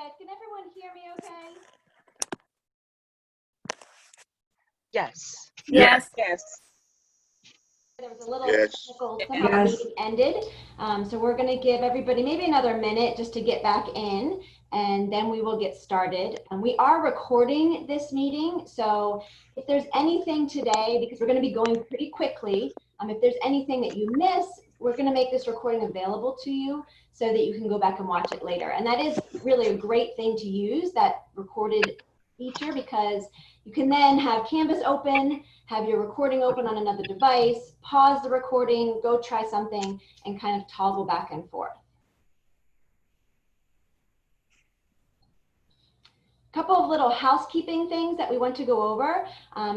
guys. Can everyone hear me okay? Yes. Yes. Yes. There was a little Yes. technical, somehow the meeting ended. So we're going to give everybody maybe another minute just to get back in, and then we will get started. We are recording this meeting, so if there's anything today, because we're going to be going pretty quickly, if there's anything that you miss, we're going to make this recording available to you so that you can go back and watch it later. And that is really a great thing to use, that recorded feature, because you can then have Canvas open, have your recording open on another device, pause the recording, go try something, and kind of toggle back and forth. A couple of little housekeeping things that we want to go over.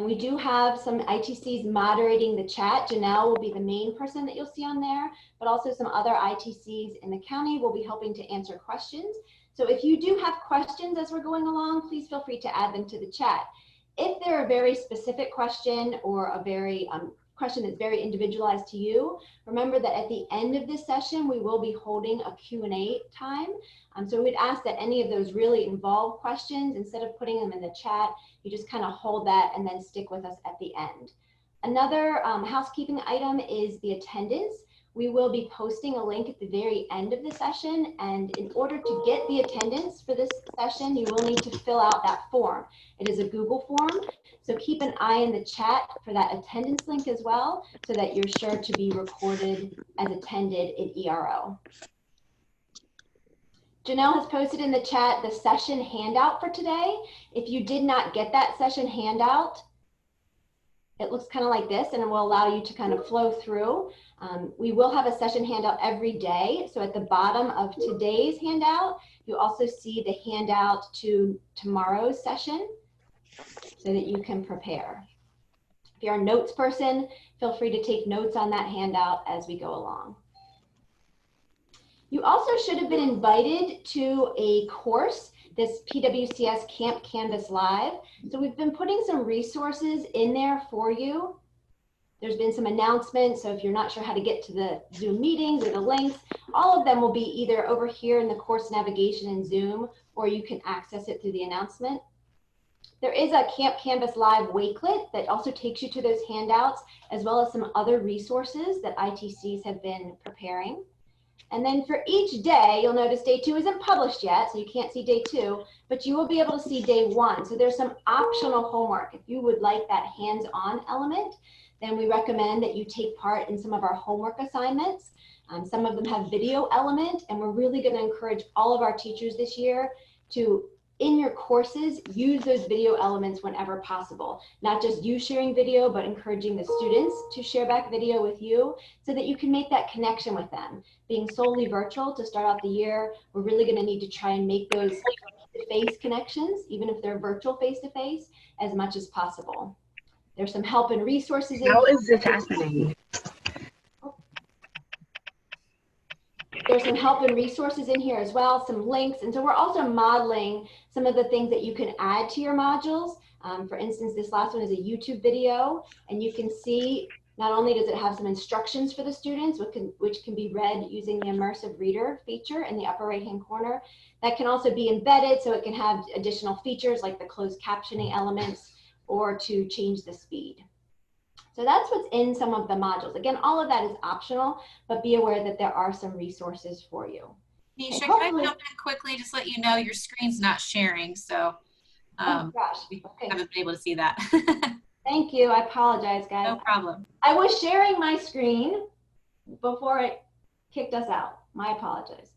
We do have some ITCs moderating the chat. Janelle will be the main person that you'll see on there, but also some other ITCs in the county will be helping to answer questions. So if you do have questions as we're going along, please feel free to add them to the chat. If they're a very specific question or a very question that's very individualized to you, remember that at the end of this session, we will be holding a Q&A time. So we'd ask that any of those really involved questions, instead of putting them in the chat, you just kind of hold that and then stick with us at the end. Another housekeeping item is the attendance. We will be posting a link at the very end of the session, and in order to get the attendance for this session, you will need to fill out that form. It is a Google form, so keep an eye in the chat for that attendance link as well, so that you're sure to be recorded as attended in ERO. Janelle has posted in the chat the session handout for today. If you did not get that session handout, it looks kind of like this, and it will allow you to kind of flow through. We will have a session handout every day. So at the bottom of today's handout, you also see the handout to tomorrow's session so that you can prepare. If you're a notes person, feel free to take notes on that handout as we go along. You also should have been invited to a course, this PWCS Camp Canvas Live. So we've been putting some resources in there for you. There's been some announcements, so if you're not sure how to get to the Zoom meetings or the links, all of them will be either over here in the course navigation in Zoom, or you can access it through the announcement. There is a Camp Canvas Live Wakelet that also takes you to those handouts, as well as some other resources that ITCs have been preparing. And then for each day, you'll notice day 2 isn't published yet, so you can't see day 2, but you will be able to see day 1. So there's some optional homework. If you would like that hands-on element, then we recommend that you take part in some of our homework assignments. Some of them have video element, and we're really going to encourage all of our teachers this year to, in your courses, use those video elements whenever possible. Not just you sharing video, but encouraging the students to share back video with you so that you can make that connection with them. Being solely virtual to start out the year, we're really going to need to try and make those face-to-face connections, even if they're virtual face-to-face, as much as possible. There's some help and resources. How is this happening? There's some help and resources in here as well, some links. And so we're also modeling some of the things that you can add to your modules. For instance, this last one is a YouTube video, and you can see not only does it have some instructions for the students, which can be read using the Immersive Reader feature in the upper right-hand corner. That can also be embedded, so it can have additional features like the closed captioning elements or to change the speed. So that's what's in some of the modules. Again, all of that is optional, but be aware that there are some resources for you. Nisha, can I jump in quickly, just let you know your screen's not sharing, so Oh gosh, we okay. haven't been able to see that. Thank you. I apologize, guys. No problem. I was sharing my screen before it kicked us out. My apologies.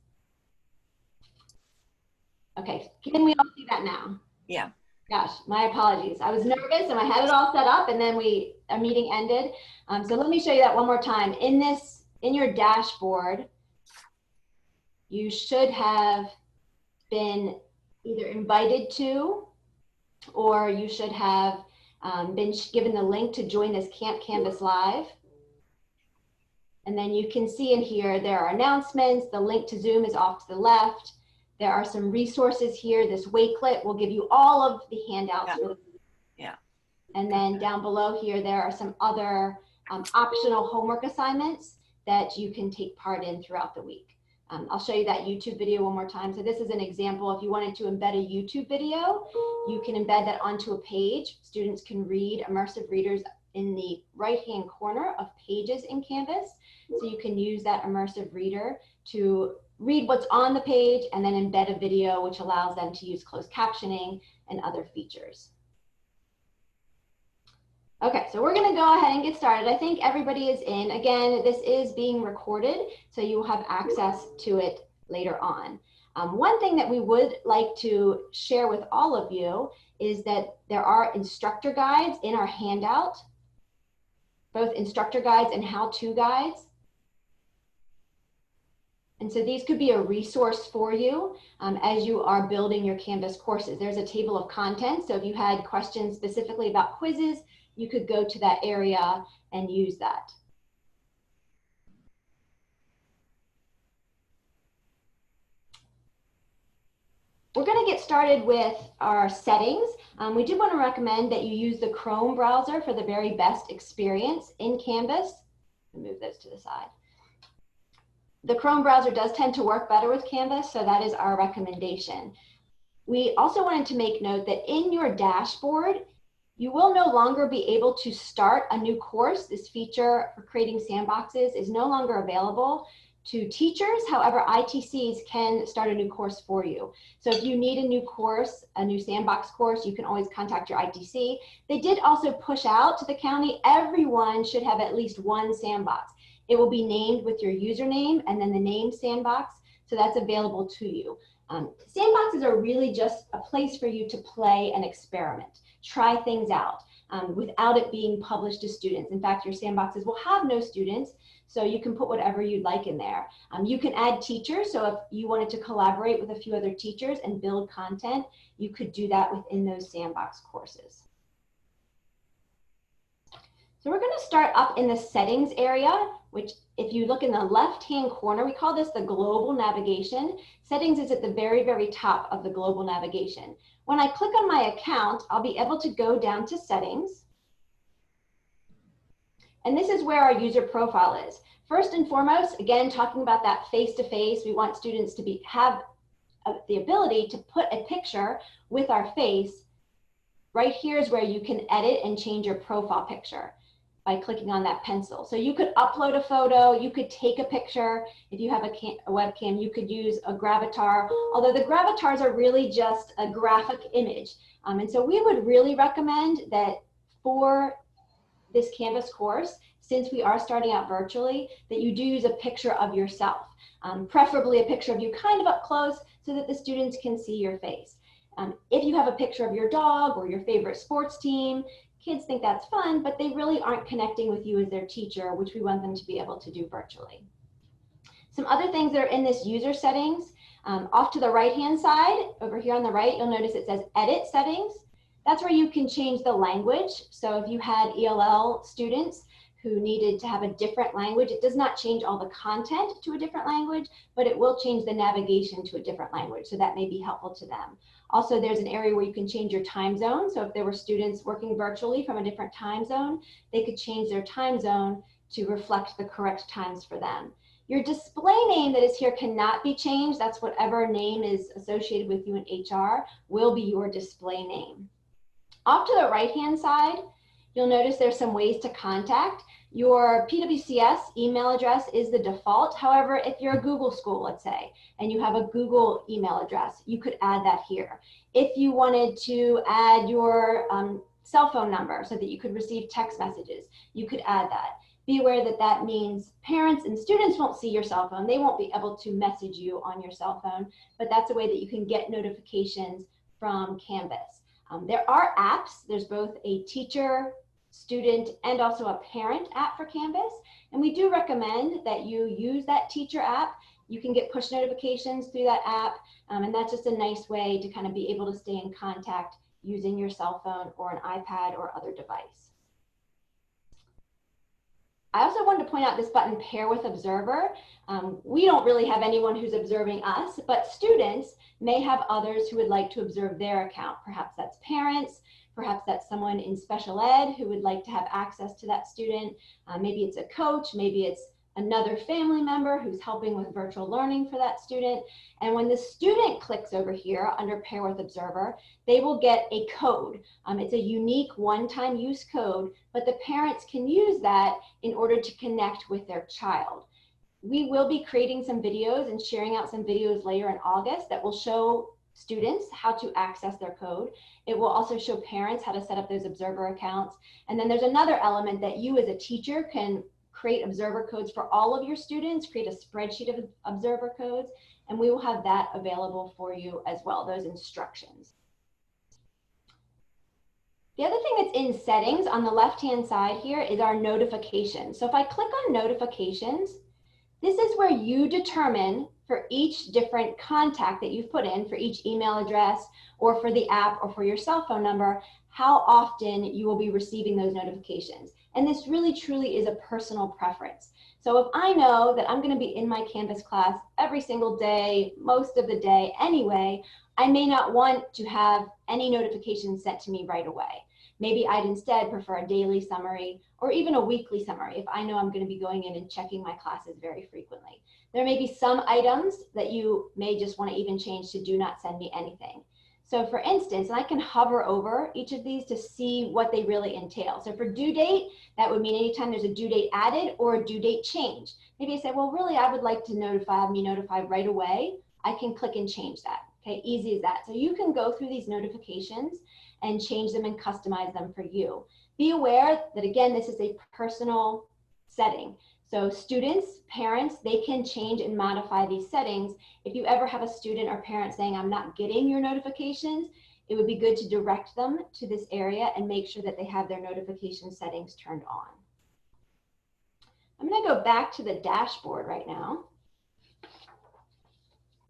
Okay, can we all see that now? Yeah. Gosh, my apologies. I was nervous and I had it all set up, and then our meeting ended. So let me show you that one more time. In your dashboard, you should have been either invited to, or you should have been given the link to join this Camp Canvas Live. And then you can see in here, there are announcements. The link to Zoom is off to the left. There are some resources here. This Wakelet will give you all of the handouts. Yeah. And then down below here, there are some other optional homework assignments that you can take part in throughout the week. I'll show you that YouTube video one more time. So this is an example. If you wanted to embed a YouTube video, you can embed that onto a page. Students can read Immersive Readers in the right-hand corner of Pages in Canvas. So you can use that Immersive Reader to read what's on the page and then embed a video, which allows them to use closed captioning and other features. Okay, so we're gonna go ahead and get started. I think everybody is in. Again, this is being recorded, so you will have access to it later on. One thing that we would like to share with all of you is that there are instructor guides in our handout, both instructor guides and how-to guides. And so these could be a resource for you as you are building your Canvas courses. There's a table of contents, so if you had questions specifically about quizzes, you could go to that area and use that. We're going to get started with our settings. We do want to recommend that you use the Chrome browser for the very best experience in Canvas. Move those to the side. The Chrome browser does tend to work better with Canvas, so that is our recommendation. We also wanted to make note that in your dashboard, you will no longer be able to start a new course. This feature for creating sandboxes is no longer available to teachers. However, ITCs can start a new course for you. So if you need a new course, a new sandbox course, you can always contact your ITC. They did also push out to the county, everyone should have at least one sandbox. It will be named with your username and then the name sandbox. So that's available to you. Sandboxes are really just a place for you to play and experiment, try things out without it being published to students. In fact, your sandboxes will have no students, so you can put whatever you'd like in there. You can add teachers, so if you wanted to collaborate with a few other teachers and build content, you could do that within those sandbox courses. So we're going to start up in the settings area, which if you look in the left-hand corner, we call this the global navigation. Settings is at the very, very top of the global navigation. When I click on my account, I'll be able to go down to settings. And this is where our user profile is. First and foremost, again, talking about that face-to-face, we want students to have the ability to put a picture with our face. Right here is where you can edit and change your profile picture by clicking on that pencil. So you could upload a photo, you could take a picture. If you have a webcam, you could use a gravatar, although the gravatars are really just a graphic image. And so we would really recommend that for this Canvas course, since we are starting out virtually, that you do use a picture of yourself, preferably a picture of you kind of up close so that the students can see your face. If you have a picture of your dog or your favorite sports team, kids think that's fun, but they really aren't connecting with you as their teacher, which we want them to be able to do virtually. Some other things that are in this user settings, off to the right-hand side, over here on the right, you'll notice it says Edit Settings. That's where you can change the language. So if you had ELL students who needed to have a different language, it does not change all the content to a different language, but it will change the navigation to a different language. So that may be helpful to them. Also, there's an area where you can change your time zone. So if there were students working virtually from a different time zone, they could change their time zone to reflect the correct times for them. Your display name that is here cannot be changed. That's whatever name is associated with you in HR will be your display name. Off to the right-hand side, you'll notice there's some ways to contact. Your PWCS email address is the default. However, if you're a Google school, let's say, and you have a Google email address, you could add that here. If you wanted to add your cell phone number so that you could receive text messages, you could add that. Be aware that that means parents and students won't see your cell phone. They won't be able to message you on your cell phone, but that's a way that you can get notifications from Canvas. There are apps. There's both a teacher, student, and also a parent app for Canvas. And we do recommend that you use that teacher app. You can get push notifications through that app. And that's just a nice way to kind of be able to stay in contact using your cell phone or an iPad or other device. I also wanted to point out this button, Pair with Observer. We don't really have anyone who's observing us, but students may have others who would like to observe their account. Perhaps that's parents, perhaps that's someone in special ed who would like to have access to that student. Maybe it's a coach, maybe it's another family member who's helping with virtual learning for that student. And when the student clicks over here under Pair with Observer, they will get a code. It's a unique one-time use code, but the parents can use that in order to connect with their child. We will be creating some videos and sharing out some videos later in August that will show students how to access their code. It will also show parents how to set up those observer accounts. And then there's another element that you as a teacher can create observer codes for all of your students, create a spreadsheet of observer codes, and we will have that available for you as well, those instructions. The other thing that's in settings on the left-hand side here is our notifications. So if I click on notifications, this is where you determine for each different contact that you've put in, for each email address or for the app or for your cell phone number, how often you will be receiving those notifications. And this really truly is a personal preference. So if I know that I'm going to be in my Canvas class every single day, most of the day anyway, I may not want to have any notifications sent to me right away. Maybe I'd instead prefer a daily summary or even a weekly summary if I know I'm going to be going in and checking my classes very frequently. There may be some items that you may just want to even change to do not send me anything. So for instance, and I can hover over each of these to see what they really entail. So for due date, that would mean anytime there's a due date added or a due date change. Maybe I say, well, really, I would like to have me notified right away. I can click and change that. Okay, easy as that. So you can go through these notifications and change them and customize them for you. Be aware that, again, this is a personal setting. So students, parents, they can change and modify these settings. If you ever have a student or parent saying, I'm not getting your notifications, it would be good to direct them to this area and make sure that they have their notification settings turned on. I'm going to go back to the dashboard right now.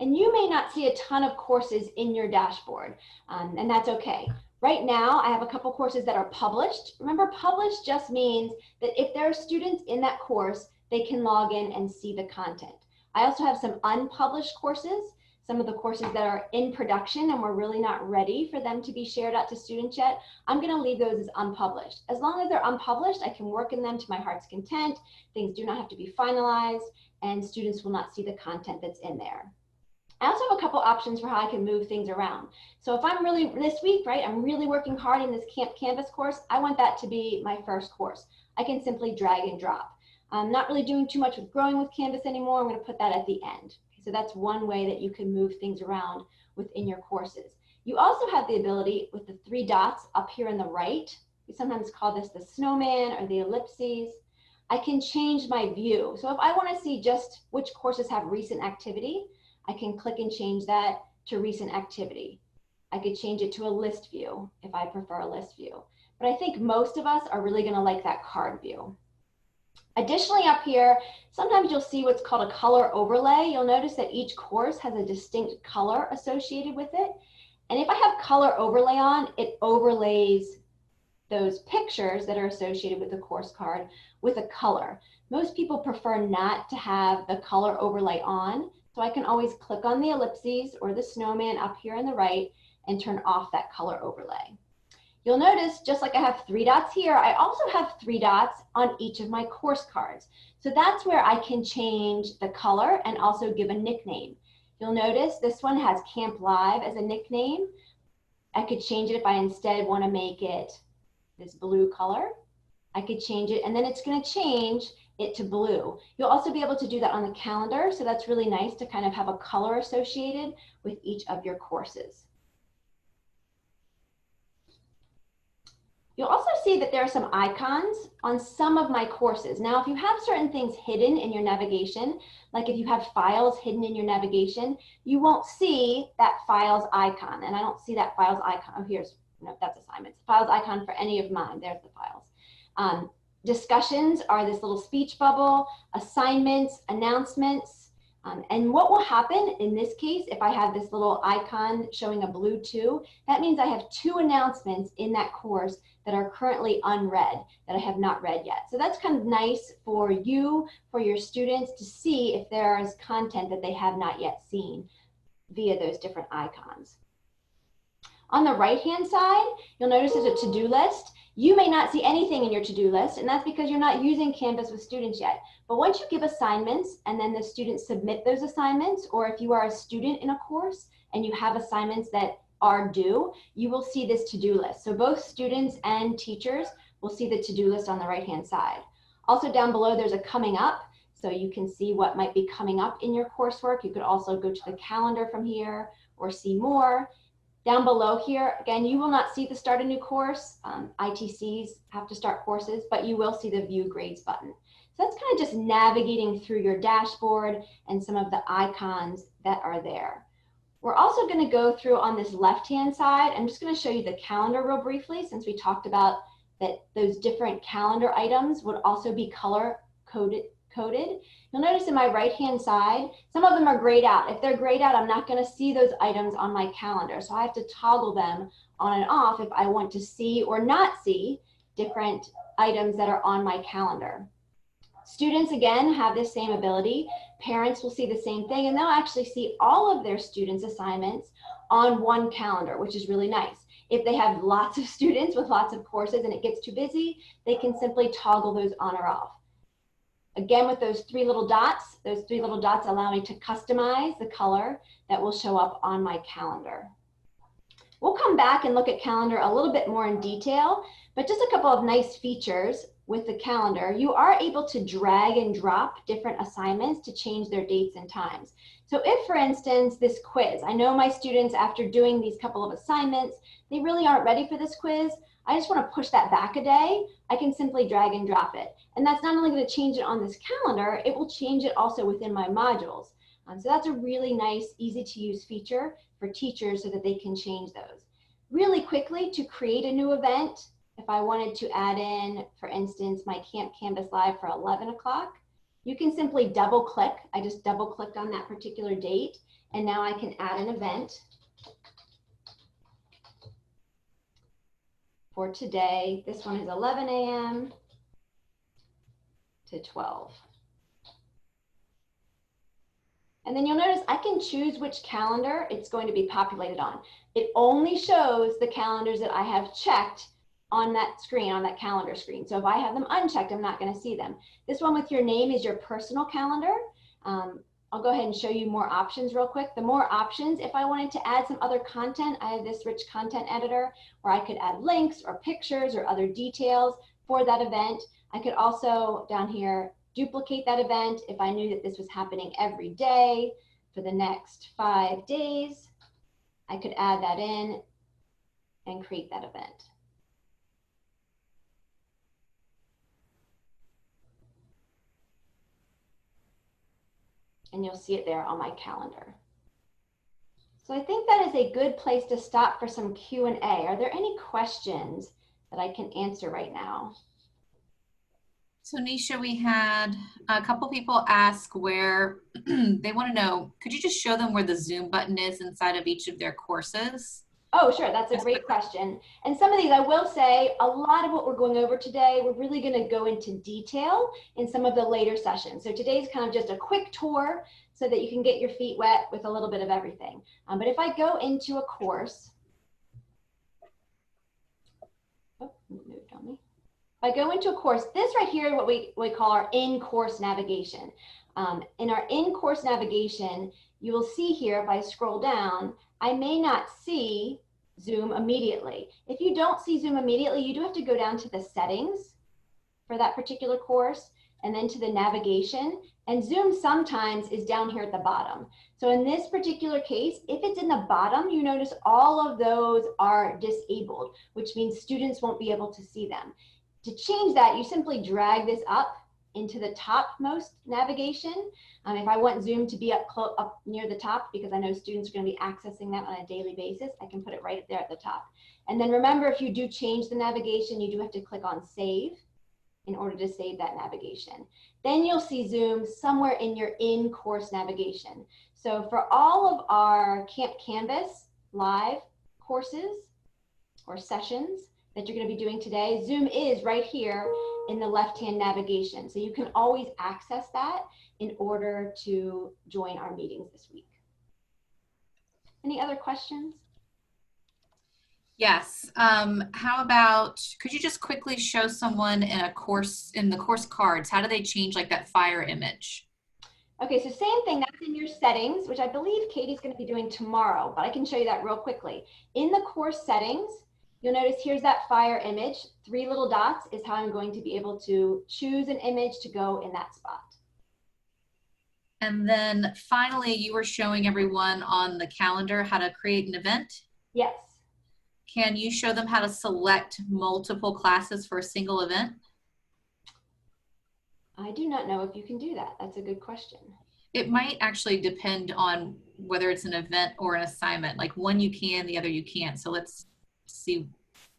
And you may not see a ton of courses in your dashboard, and that's okay. Right now, I have a couple courses that are published. Remember, published just means that if there are students in that course, they can log in and see the content. I also have some unpublished courses, some of the courses that are in production and we're really not ready for them to be shared out to students yet. I'm going to leave those as unpublished. As long as they're unpublished, I can work in them to my heart's content. Things do not have to be finalized, and students will not see the content that's in there. I also have a couple options for how I can move things around. So if I'm really, this week, right, I'm really working hard in this Canvas course, I want that to be my first course. I can simply drag and drop. I'm not really doing too much with growing with Canvas anymore. I'm going to put that at the end. So that's one way that you can move things around within your courses. You also have the ability with the 3 dots up here on the right. We sometimes call this the snowman or the ellipses. I can change my view. So if I want to see just which courses have recent activity, I can click and change that to recent activity. I could change it to a list view if I prefer a list view. But I think most of us are really going to like that card view. Additionally, up here, sometimes you'll see what's called a color overlay. You'll notice that each course has a distinct color associated with it. And if I have color overlay on, it overlays those pictures that are associated with the course card with a color. Most people prefer not to have the color overlay on. So I can always click on the ellipses or the snowman up here on the right and turn off that color overlay. You'll notice, just like I have 3 dots here, I also have 3 dots on each of my course cards. So that's where I can change the color and also give a nickname. You'll notice this one has Camp Live as a nickname. I could change it if I instead want to make it this blue color. I could change it, and then it's going to change it to blue. You'll also be able to do that on the calendar, so that's really nice to kind of have a color associated with each of your courses. You'll also see that there are some icons on some of my courses. Now, if you have certain things hidden in your navigation, like if you have files hidden in your navigation, you won't see that files icon. And I don't see that files icon. Oh, here's, no, that's assignments. Files icon for any of mine. There's the files. Discussions are this little speech bubble, assignments, announcements. And what will happen in this case, if I have this little icon showing a blue 2, that means I have 2 announcements in that course that are currently unread, that I have not read yet. So that's kind of nice for you, for your students to see if there is content that they have not yet seen via those different icons. On the right-hand side, you'll notice there's a to-do list. You may not see anything in your to-do list, and that's because you're not using Canvas with students yet. But once you give assignments and then the students submit those assignments, or if you are a student in a course and you have assignments that are due, you will see this to-do list. So both students and teachers will see the to-do list on the right-hand side. Also down below, there's a coming up, so you can see what might be coming up in your coursework. You could also go to the calendar from here or see more. Down below here, again, you will not see the start a new course. ITCs have to start courses, but you will see the view grades button. So that's kind of just navigating through your dashboard and some of the icons that are there. We're also going to go through on this left-hand side. I'm just going to show you the calendar real briefly, since we talked about that those different calendar items would also be color coded. You'll notice in my right-hand side, some of them are grayed out. If they're grayed out, I'm not going to see those items on my calendar. So I have to toggle them on and off if I want to see or not see different items that are on my calendar. Students, again, have this same ability. Parents will see the same thing, and they'll actually see all of their students' assignments on one calendar, which is really nice. If they have lots of students with lots of courses and it gets too busy, they can simply toggle those on or off. Again, with those three little dots allow me to customize the color that will show up on my calendar. We'll come back and look at calendar a little bit more in detail, but just a couple of nice features with the calendar. You are able to drag and drop different assignments to change their dates and times. So if, for instance, this quiz, I know my students, after doing these couple of assignments, they really aren't ready for this quiz. I just want to push that back a day. I can simply drag and drop it. And that's not only going to change it on this calendar, it will change it also within my modules. So that's a really nice, easy to use feature for teachers so that they can change those. Really quickly, to create a new event, if I wanted to add in, for instance, my Camp Canvas Live for 11 o'clock, you can simply double click. I just double clicked on that particular date, and now I can add an event for today. This one is 11 a.m. to 12. And then you'll notice I can choose which calendar it's going to be populated on. It only shows the calendars that I have checked on that screen, on that calendar screen. So if I have them unchecked, I'm not going to see them. This one with your name is your personal calendar. I'll go ahead and show you more options real quick. The more options, if I wanted to add some other content, I have this rich content editor where I could add links or pictures or other details for that event. I could also down here duplicate that event if I knew that this was happening every day for the next 5 days. I could add that in and create that event. And you'll see it there on my calendar. So I think that is a good place to stop for some Q&A. Are there any questions that I can answer right now? So Nisha, we had a couple people ask where they want to know, could you just show them where the Zoom button is inside of each of their courses? Oh, sure, that's a great question. And some of these, I will say, a lot of what we're going over today, we're really going to go into detail in some of the later sessions. So today's kind of just a quick tour so that you can get your feet wet with a little bit of everything. But if I go into a course, oh, moved on me. If I go into a course, this right here is what we call our in-course navigation. In our in-course navigation, you will see here, if I scroll down, I may not see Zoom immediately. If you don't see Zoom immediately, you do have to go down to the settings for that particular course and then to the navigation. And Zoom sometimes is down here at the bottom. So in this particular case, if it's in the bottom, you notice all of those are disabled, which means students won't be able to see them. To change that, you simply drag this up into the topmost navigation. If I want Zoom to be up near the top, because I know students are going to be accessing that on a daily basis, I can put it right there at the top. And then remember, if you do change the navigation, you do have to click on Save in order to save that navigation. Then you'll see Zoom somewhere in your in-course navigation. So for all of our Camp Canvas live courses or sessions that you're going to be doing today, Zoom is right here in the left-hand navigation. So you can always access that in order to join our meetings this week. Any other questions? Yes. How about, could you just quickly show someone in a course, in the course cards, how do they change like that fire image? Okay, so same thing, that's in your settings, which I believe Katie's going to be doing tomorrow, but I can show you that real quickly. In the course settings, you'll notice here's that fire image. 3 little dots is how I'm going to be able to choose an image to go in that spot. And then finally, you were showing everyone on the calendar how to create an event. Yes. Can you show them how to select multiple classes for a single event? I do not know if you can do that. That's a good question. It might actually depend on whether it's an event or an assignment. Like one you can, the other you can't. So let's see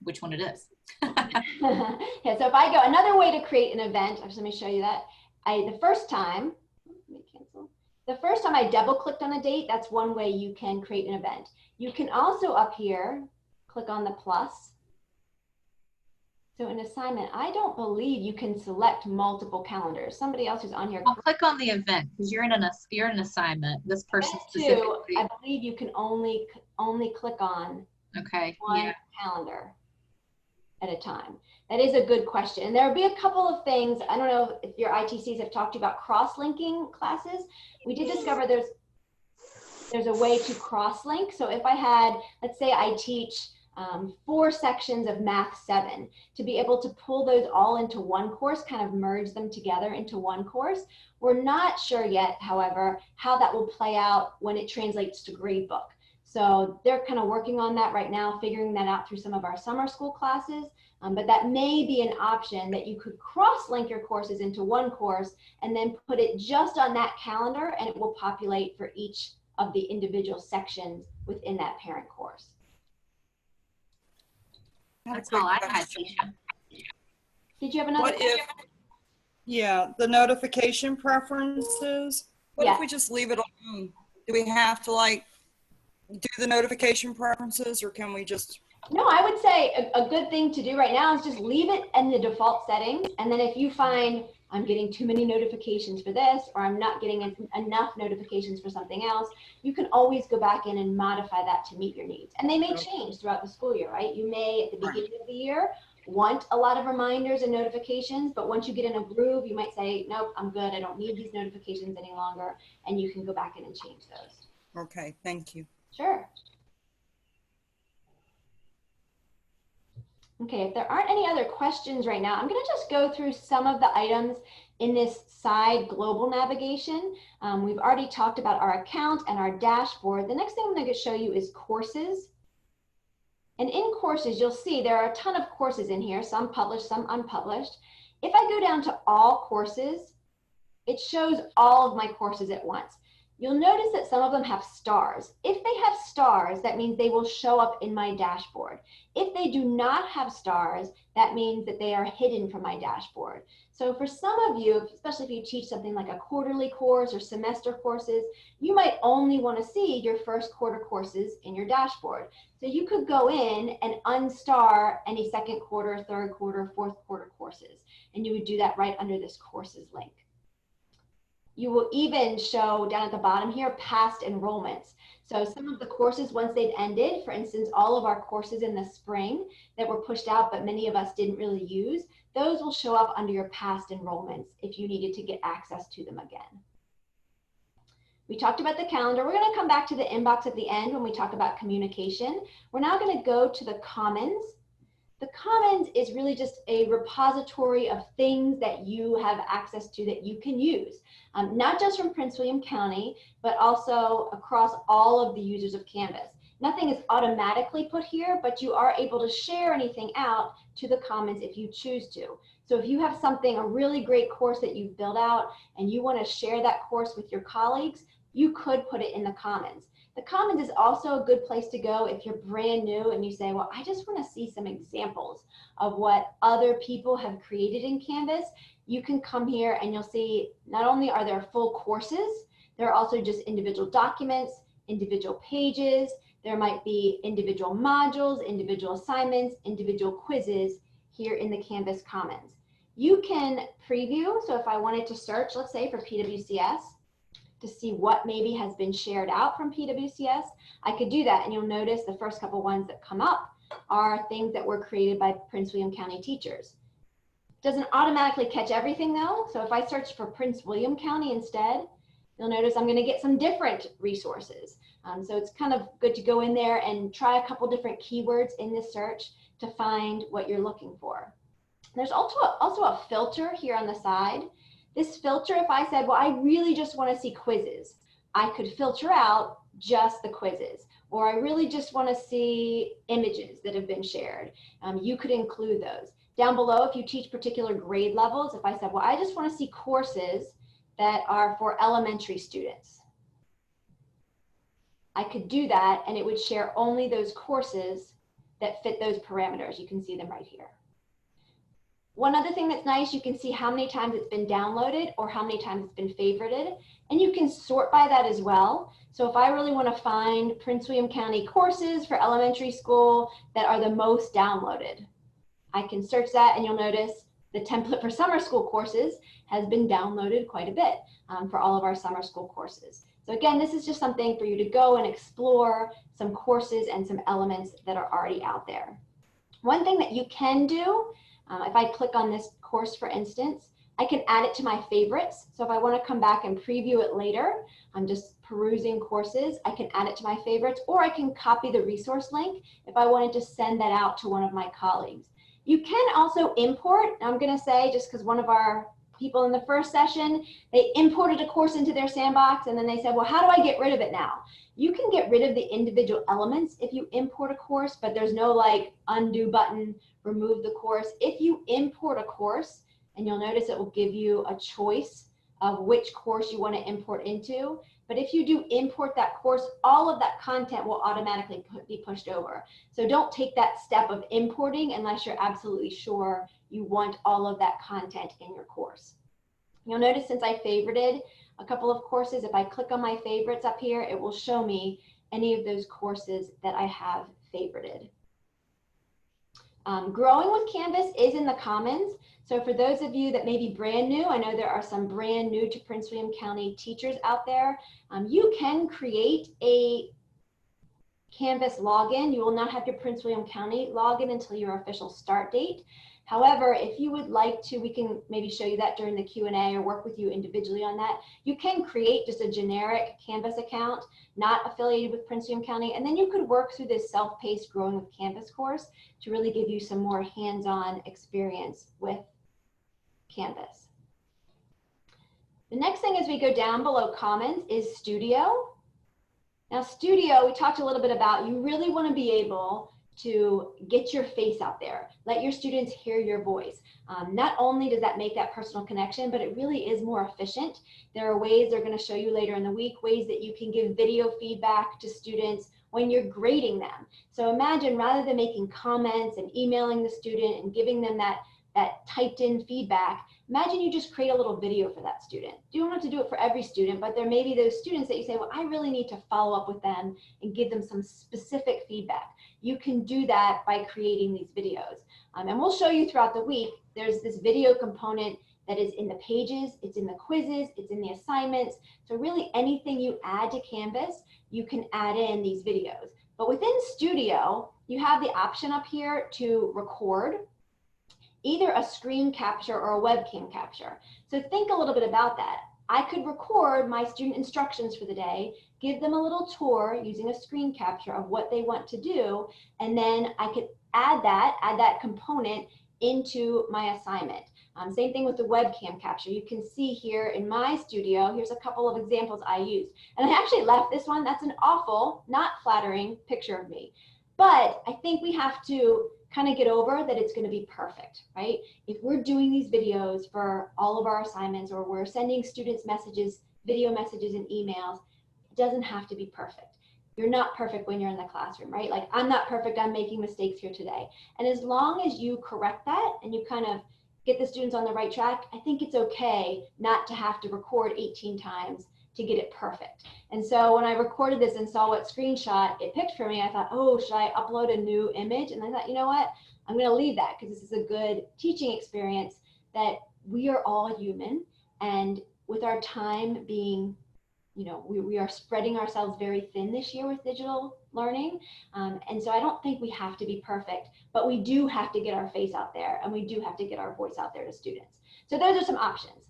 which one it is. Yeah, so if I go, another way to create an event, actually, let me show you that. The first time I double clicked on a date, that's one way you can create an event. You can also up here, click on the plus. So an assignment, I don't believe you can select multiple calendars. Somebody else who's on here. I'll click on the event because you're in an assignment. This person specifically. I believe you can only click on one calendar at a time. That is a good question. And there'll be a couple of things. I don't know if your ITCs have talked to you about cross-linking classes. We did discover there's a way to cross-link. So if I had, let's say I teach 4 sections of Math 7, to be able to pull those all into one course, kind of merge them together into one course. We're not sure yet, however, how that will play out when it translates to gradebook. So they're kind of working on that right now, figuring that out through some of our summer school classes. But that may be an option that you could cross-link your courses into one course and then put it just on that calendar, and it will populate for each of the individual sections within that parent course. That's all I had, Keisha. Did you have another question? Yeah, the notification preferences. What if we just leave it alone? Do we have to like do the notification preferences, or can we just? No, I would say a good thing to do right now is just leave it in the default settings. And then if you find I'm getting too many notifications for this, or I'm not getting enough notifications for something else, you can always go back in and modify that to meet your needs. And they may change throughout the school year, right? You may, at the beginning of the year, want a lot of reminders and notifications, but once you get in a groove, you might say, nope, I'm good. I don't need these notifications any longer. And you can go back in and change those. Okay, thank you. Sure. Okay, if there aren't any other questions right now, I'm going to just go through some of the items in this side global navigation. We've already talked about our account and our dashboard. The next thing I'm going to show you is courses. And in courses, you'll see there are a ton of courses in here, some published, some unpublished. If I go down to all courses, it shows all of my courses at once. You'll notice that some of them have stars. If they have stars, that means they will show up in my dashboard. If they do not have stars, that means that they are hidden from my dashboard. So for some of you, especially if you teach something like a quarterly course or semester courses, you might only want to see your first quarter courses in your dashboard. So you could go in and unstar any second quarter, third quarter, fourth quarter courses, and you would do that right under this courses link. You will even show down at the bottom here past enrollments. So some of the courses, once they've ended, for instance, all of our courses in the spring that were pushed out but many of us didn't really use, those will show up under your past enrollments if you needed to get access to them again. We talked about the calendar. We're going to come back to the inbox at the end when we talk about communication. We're now going to go to the Commons. The Commons is really just a repository of things that you have access to that you can use, not just from Prince William County, but also across all of the users of Canvas. Nothing is automatically put here, but you are able to share anything out to the Commons if you choose to. So if you have something, a really great course that you've built out and you want to share that course with your colleagues, you could put it in the Commons. The Commons is also a good place to go if you're brand new and you say, well, I just want to see some examples of what other people have created in Canvas. You can come here and you'll see not only are there full courses, there are also just individual documents, individual pages. There might be individual modules, individual assignments, individual quizzes here in the Canvas Commons. You can preview. So if I wanted to search, let's say for PWCS, to see what maybe has been shared out from PWCS, I could do that. And you'll notice the first couple ones that come up are things that were created by Prince William County teachers. Doesn't automatically catch everything though. So if I search for Prince William County instead, you'll notice I'm going to get some different resources. So it's kind of good to go in there and try a couple different keywords in this search to find what you're looking for. There's also a filter here on the side. This filter, if I said, well, I really just want to see quizzes, I could filter out just the quizzes, or I really just want to see images that have been shared. You could include those. Down below, if you teach particular grade levels, if I said, well, I just want to see courses that are for elementary students, I could do that and it would share only those courses that fit those parameters. You can see them right here. One other thing that's nice, you can see how many times it's been downloaded or how many times it's been favorited, and you can sort by that as well. So if I really want to find Prince William County courses for elementary school that are the most downloaded, I can search that and you'll notice the template for summer school courses has been downloaded quite a bit for all of our summer school courses. So again, this is just something for you to go and explore some courses and some elements that are already out there. One thing that you can do, if I click on this course, for instance, I can add it to my favorites. So if I want to come back and preview it later, I'm just perusing courses, I can add it to my favorites, or I can copy the resource link if I wanted to send that out to one of my colleagues. You can also import, I'm going to say, just because one of our people in the first session, they imported a course into their sandbox and then they said, well, how do I get rid of it now? You can get rid of the individual elements if you import a course, but there's no like undo button, remove the course. If you import a course, and you'll notice it will give you a choice of which course you want to import into. But if you do import that course, all of that content will automatically be pushed over. So don't take that step of importing unless you're absolutely sure you want all of that content in your course. You'll notice since I favorited a couple of courses, if I click on my favorites up here, it will show me any of those courses that I have favorited. Growing with Canvas is in the Commons. So for those of you that may be brand new, I know there are some brand new to Prince William County teachers out there. You can create a Canvas login. You will not have your Prince William County login until your official start date. However, if you would like to, we can maybe show you that during the Q&A or work with you individually on that. You can create just a generic Canvas account, not affiliated with Prince William County, and then you could work through this self-paced Growing with Canvas course to really give you some more hands-on experience with Canvas. The next thing as we go down below Commons is Studio. Now Studio, we talked a little bit about, you really want to be able to get your face out there. Let your students hear your voice. Not only does that make that personal connection, but it really is more efficient. There are ways they're going to show you later in the week, ways that you can give video feedback to students when you're grading them. So imagine rather than making comments and emailing the student and giving them that typed in feedback, imagine you just create a little video for that student. You don't have to do it for every student, but there may be those students that you say, well, I really need to follow up with them and give them some specific feedback. You can do that by creating these videos. And we'll show you throughout the week, there's this video component that is in the pages, it's in the quizzes, it's in the assignments. So really anything you add to Canvas, you can add in these videos. But within Studio, you have the option up here to record either a screen capture or a webcam capture. So think a little bit about that. I could record my student instructions for the day, give them a little tour using a screen capture of what they want to do, and then I could add that component into my assignment. Same thing with the webcam capture. You can see here in my studio, here's a couple of examples I used. And I actually left this one. That's an awful, not flattering picture of me. But I think we have to kind of get over that it's going to be perfect, right? If we're doing these videos for all of our assignments, or we're sending students messages, video messages and emails, it doesn't have to be perfect. You're not perfect when you're in the classroom, right? Like I'm not perfect, I'm making mistakes here today. And as long as you correct that and you kind of get the students on the right track, I think it's okay not to have to record 18 times to get it perfect. And so when I recorded this and saw what screenshot it picked for me, I thought, oh, should I upload a new image? And I thought, you know what? I'm going to leave that because this is a good teaching experience, that we are all human. And with our time being you know, we are spreading ourselves very thin this year with digital learning. And so I don't think we have to be perfect, but we do have to get our face out there, and we do have to get our voice out there to students. So those are some options.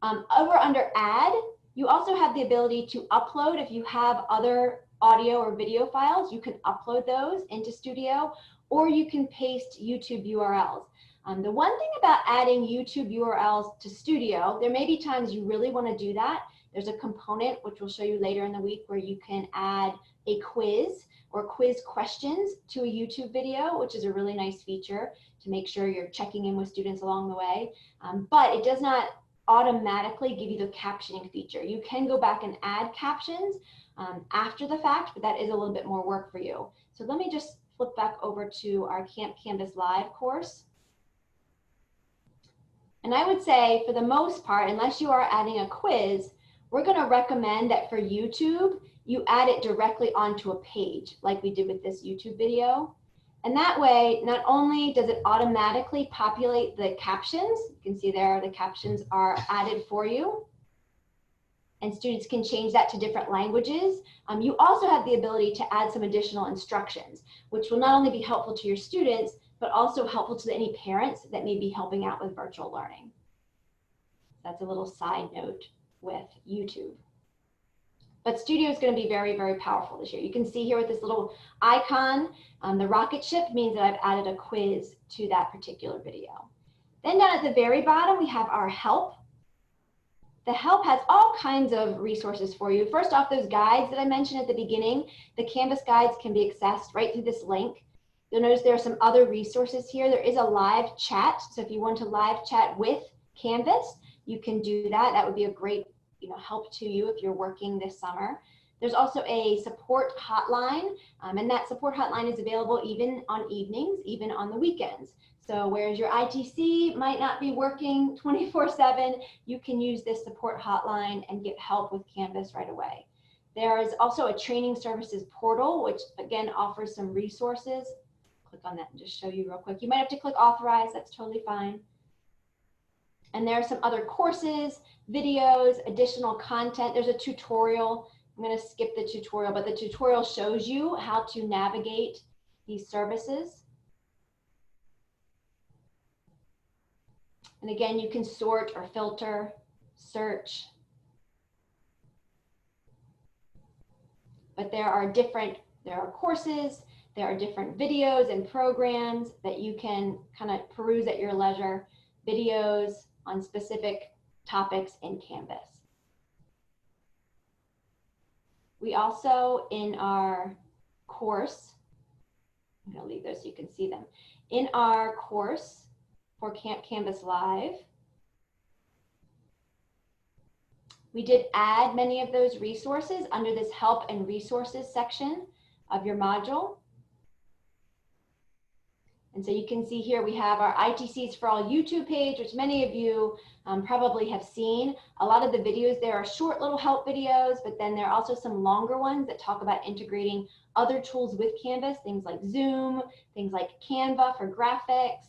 Over under add, you also have the ability to upload. If you have other audio or video files, you can upload those into Studio, or you can paste YouTube URLs. The one thing about adding YouTube URLs to Studio, there may be times you really want to do that. There's a component, which we'll show you later in the week, where you can add a quiz or quiz questions to a YouTube video, which is a really nice feature to make sure you're checking in with students along the way. But it does not automatically give you the captioning feature. You can go back and add captions after the fact, but that is a little bit more work for you. So let me just flip back over to our Camp Canvas Live course. And I would say, for the most part, unless you are adding a quiz, we're going to recommend that for YouTube, you add it directly onto a page like we did with this YouTube video. And that way, not only does it automatically populate the captions, you can see there the captions are added for you, and students can change that to different languages. You also have the ability to add some additional instructions, which will not only be helpful to your students, but also helpful to any parents that may be helping out with virtual learning. That's a little side note with YouTube. But Studio is going to be very, very powerful this year. You can see here with this little icon, the rocket ship means that I've added a quiz to that particular video. Then down at the very bottom, we have our help. The help has all kinds of resources for you. First off, those guides that I mentioned at the beginning, the Canvas guides can be accessed right through this link. You'll notice there are some other resources here. There is a live chat. So if you want to live chat with Canvas, you can do that. That would be a great help to you if you're working this summer. There's also a support hotline, and that support hotline is available even on evenings, even on the weekends. So whereas your ITC might not be working 24/7, you can use this support hotline and get help with Canvas right away. There is also a training services portal, which again offers some resources. Click on that and just show you real quick. You might have to click authorize, that's totally fine. And there are some other courses, videos, additional content. There's a tutorial. I'm going to skip the tutorial, but the tutorial shows you how to navigate these services. And again, you can sort or filter, search. But there are courses, there are different videos and programs that you can kind of peruse at your leisure, videos on specific topics in Canvas. We also, in our course, I'm going to leave those so you can see them. In our course for Camp Canvas Live, we did add many of those resources under this help and resources section of your module. And so you can see here we have our ITCs for All YouTube page, which many of you probably have seen. A lot of the videos there are short little help videos, but then there are also some longer ones that talk about integrating other tools with Canvas, things like Zoom, things like Canva for graphics,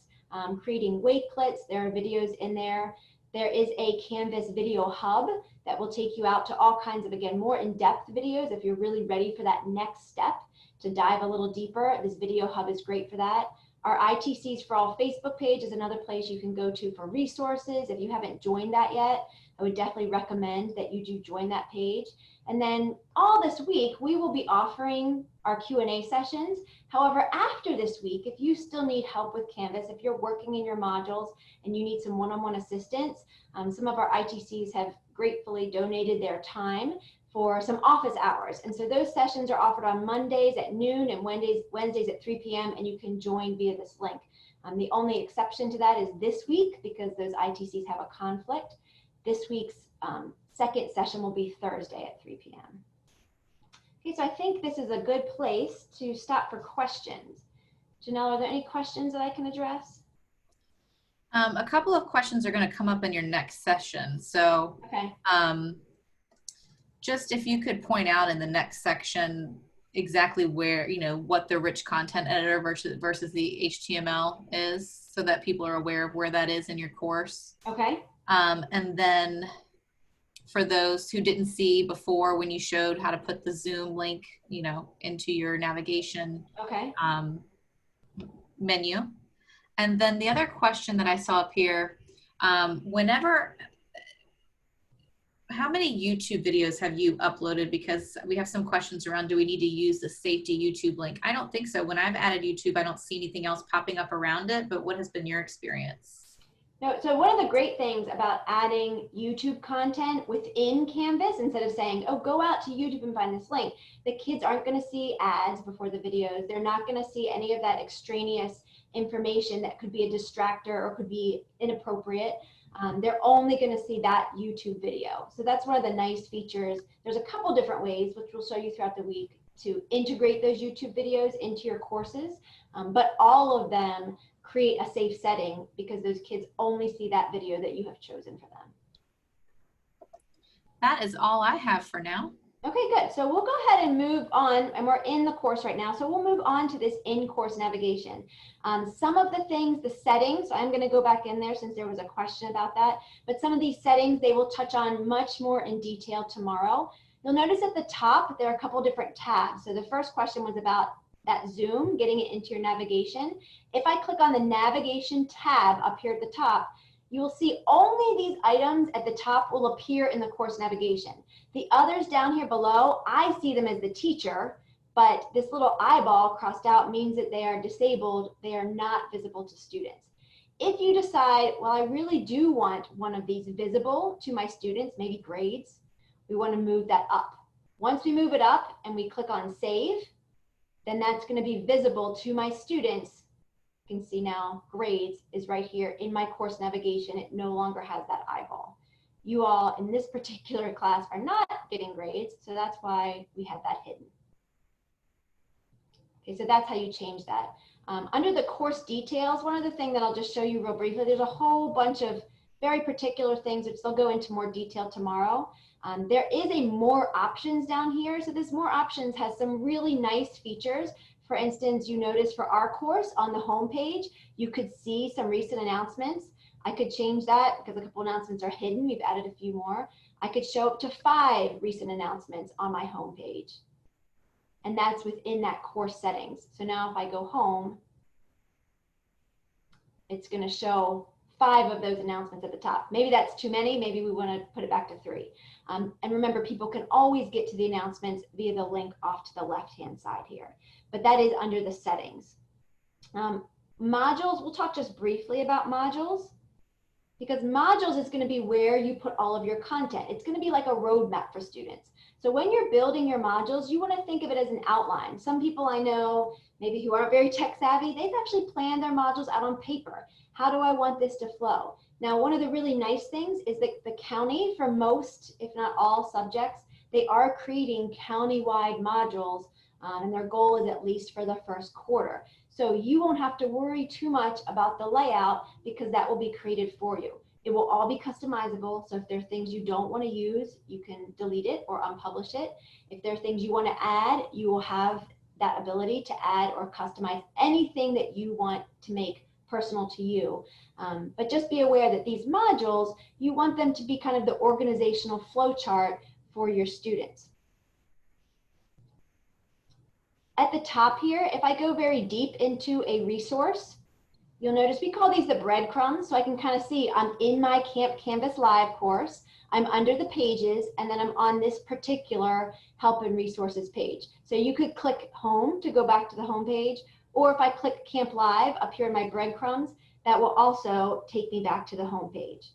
creating Wakelets. There are videos in there. There is a Canvas video hub that will take you out to all kinds of, again, more in-depth videos if you're really ready for that next step to dive a little deeper. This video hub is great for that. Our ITCs for All Facebook page is another place you can go to for resources. If you haven't joined that yet, I would definitely recommend that you do join that page. And then all this week, we will be offering our Q&A sessions. However, after this week, if you still need help with Canvas, if you're working in your modules and you need some one-on-one assistance, some of our ITCs have gratefully donated their time for some office hours. And so those sessions are offered on Mondays at noon and Wednesdays at 3 p.m. and you can join via this link. The only exception to that is this week because those ITCs have a conflict. This week's second session will be Thursday at 3 p.m. Okay, so I think this is a good place to stop for questions. Janelle, are there any questions that I can address? A couple of questions are going to come up in your next session. So okay. Just if you could point out in the next section exactly where, what the rich content editor versus the HTML is so that people are aware of where that is in your course. Okay. And then for those who didn't see before when you showed how to put the Zoom link, you know, into your navigation Okay. menu. And then the other question that I saw up here, how many YouTube videos have you uploaded? Because we have some questions around, do we need to use the safety YouTube link? I don't think so. When I've added YouTube, I don't see anything else popping up around it, but what has been your experience? No, so one of the great things about adding YouTube content within Canvas, instead of saying, oh, go out to YouTube and find this link, the kids aren't going to see ads before the videos. They're not going to see any of that extraneous information that could be a distractor or could be inappropriate. They're only going to see that YouTube video. So that's one of the nice features. There's a couple different ways, which we'll show you throughout the week, to integrate those YouTube videos into your courses, but all of them create a safe setting because those kids only see that video that you have chosen for them. That is all I have for now. Okay, good. So we'll go ahead and move on, and we're in the course right now. So we'll move on to this in-course navigation. Some of the things, the settings, I'm going to go back in there since there was a question about that, but some of these settings they will touch on much more in detail tomorrow. You'll notice at the top there are a couple different tabs. So the first question was about that Zoom, getting it into your navigation. If I click on the navigation tab up here at the top, you will see only these items at the top will appear in the course navigation. The others down here below, I see them as the teacher, but this little eyeball crossed out means that they are disabled. They are not visible to students. If you decide, well, I really do want one of these visible to my students, maybe grades, we want to move that up. Once we move it up and we click on save, then that's going to be visible to my students. You can see now grades is right here in my course navigation. It no longer has that eyeball. You all in this particular class are not getting grades, so that's why we had that hidden. Okay, so that's how you change that. Under the course details, one other thing that I'll just show you real briefly, there's a whole bunch of very particular things which they'll go into more detail tomorrow. There is a more options down here. So this more options has some really nice features. For instance, you notice for our course on the home page, you could see some recent announcements. I could change that because a couple announcements are hidden. We've added a few more. I could show up to 5 recent announcements on my home page. And that's within that course settings. So now if I go home, it's going to show 5 of those announcements at the top. Maybe that's too many. Maybe we want to put it back to 3. And remember, people can always get to the announcements via the link off to the left-hand side here. But that is under the settings. Modules, we'll talk just briefly about modules, because modules is going to be where you put all of your content. It's going to be like a roadmap for students. So when you're building your modules, you want to think of it as an outline. Some people I know, maybe who aren't very tech savvy, they've actually planned their modules out on paper. How do I want this to flow? Now, one of the really nice things is that the county, for most, if not all subjects, they are creating county-wide modules, and their goal is at least for the first quarter. So you won't have to worry too much about the layout because that will be created for you. It will all be customizable. So if there are things you don't want to use, you can delete it or unpublish it. If there are things you want to add, you will have that ability to add or customize anything that you want to make personal to you. But just be aware that these modules, you want them to be kind of the organizational flow chart for your students. At the top here, if I go very deep into a resource, you'll notice we call these the breadcrumbs. So I can kind of see I'm in my Canvas Live course, I'm under the pages, and then I'm on this particular help and resources page. So you could click home to go back to the home page, or if I click Camp Live up here in my breadcrumbs, that will also take me back to the home page.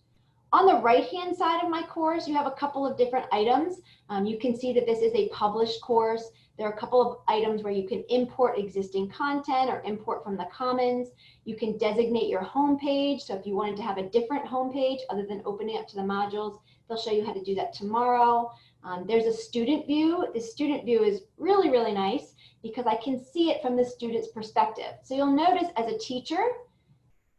On the right-hand side of my course, you have a couple of different items. You can see that this is a published course. There are a couple of items where you can import existing content or import from the commons. You can designate your home page. So if you wanted to have a different home page other than opening up to the modules, they'll show you how to do that tomorrow. There's a student view. The student view is really, really nice because I can see it from the student's perspective. So you'll notice as a teacher,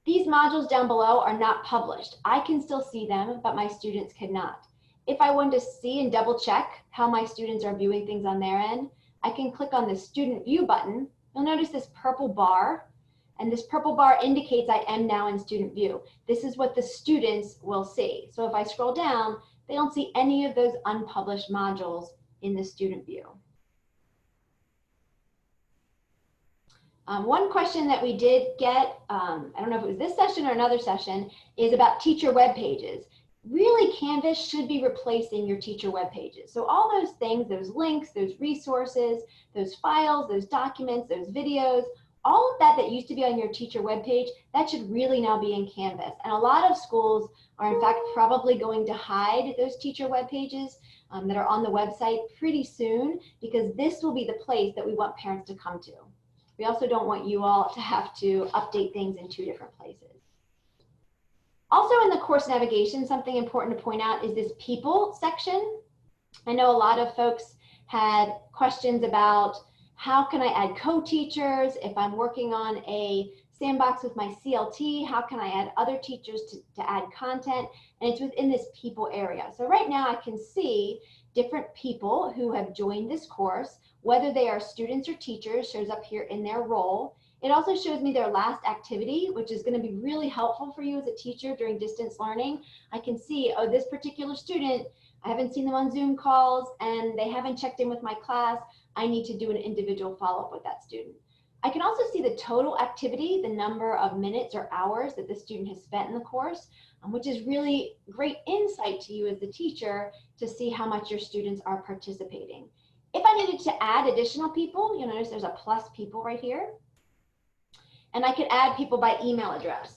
these modules down below are not published. I can still see them, but my students cannot. If I wanted to see and double check how my students are viewing things on their end, I can click on the student view button. You'll notice this purple bar, and this purple bar indicates I am now in student view. This is what the students will see. So if I scroll down, they don't see any of those unpublished modules in the student view. One question that we did get, I don't know if it was this session or another session, is about teacher web pages. Really, Canvas should be replacing your teacher web pages. So all those things, those links, those resources, those files, those documents, those videos, all of that that used to be on your teacher web page, that should really now be in Canvas. And a lot of schools are in fact probably going to hide those teacher web pages that are on the website pretty soon, because this will be the place that we want parents to come to. We also don't want you all to have to update things in 2 different places. Also in the course navigation, something important to point out is this people section. I know a lot of folks had questions about how can I add co-teachers? If I'm working on a sandbox with my CLT, how can I add other teachers to add content? And it's within this people area. So right now I can see different people who have joined this course, whether they are students or teachers, shows up here in their role. It also shows me their last activity, which is going to be really helpful for you as a teacher during distance learning. I can see, oh, this particular student, I haven't seen them on Zoom calls and they haven't checked in with my class. I need to do an individual follow-up with that student. I can also see the total activity, the number of minutes or hours that the student has spent in the course, which is really great insight to you as the teacher to see how much your students are participating. If I needed to add additional people, you'll notice there's a plus people right here. And I could add people by email address.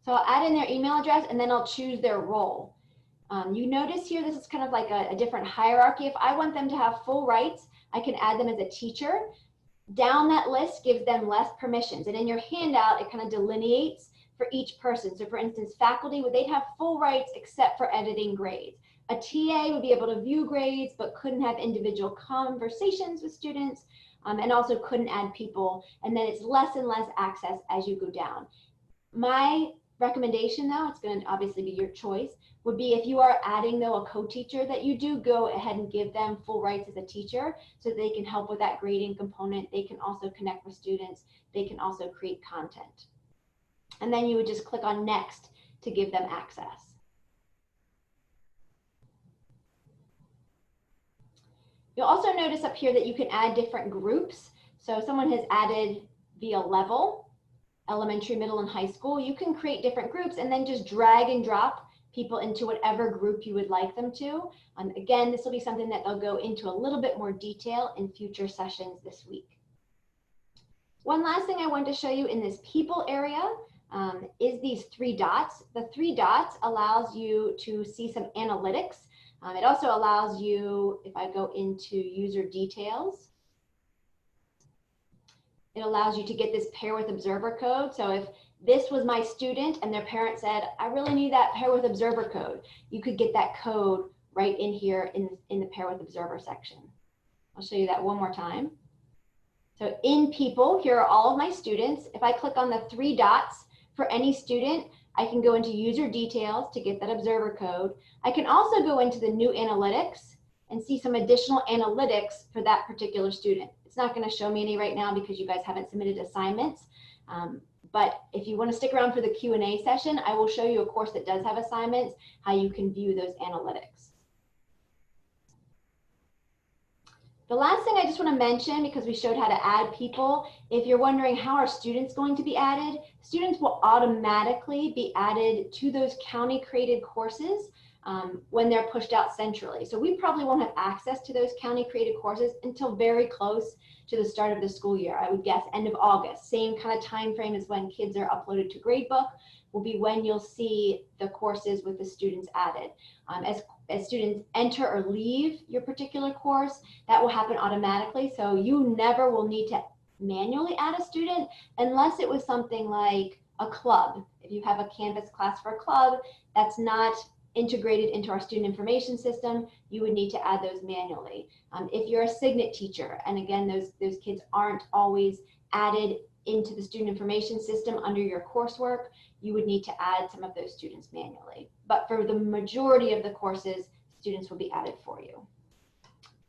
So I'll add in their email address and then I'll choose their role. You notice here, this is kind of like a different hierarchy. If I want them to have full rights, I can add them as a teacher. Down that list gives them less permissions. And in your handout, it kind of delineates for each person. So for instance, faculty, they'd have full rights except for editing grades. A TA would be able to view grades, but couldn't have individual conversations with students, and also couldn't add people. And then it's less and less access as you go down. My recommendation, though, it's going to obviously be your choice, would be if you are adding, though, a co-teacher, that you do go ahead and give them full rights as a teacher so they can help with that grading component. They can also connect with students. They can also create content. And then you would just click on next to give them access. You'll also notice up here that you can add different groups. So if someone has added via level, elementary, middle, and high school, you can create different groups and then just drag and drop people into whatever group you would like them to. Again, this will be something that they'll go into a little bit more detail in future sessions this week. One last thing I wanted to show you in this people area is these 3 dots. The 3 dots allows you to see some analytics. It also allows you, if I go into user details, it allows you to get this pair with observer code. So if this was my student and their parent said, I really need that pair with observer code, you could get that code right in here in the pair with observer section. I'll show you that one more time. So in people, here are all of my students. If I click on the 3 dots for any student, I can go into user details to get that observer code. I can also go into the new analytics and see some additional analytics for that particular student. It's not going to show me any right now because you guys haven't submitted assignments. But if you want to stick around for the Q&A session, I will show you a course that does have assignments, how you can view those analytics. The last thing I just want to mention, because we showed how to add people, if you're wondering how are students going to be added, students will automatically be added to those county created courses when they're pushed out centrally. So we probably won't have access to those county created courses until very close to the start of the school year. I would guess end of August. Same kind of time frame as when kids are uploaded to Gradebook will be when you'll see the courses with the students added. As students enter or leave your particular course, that will happen automatically. So you never will need to manually add a student unless it was something like a club. If you have a Canvas class for a club, that's not integrated into our student information system, you would need to add those manually. If you're a Signet teacher, and again, those kids aren't always added into the student information system under your coursework, you would need to add some of those students manually. But for the majority of the courses, students will be added for you.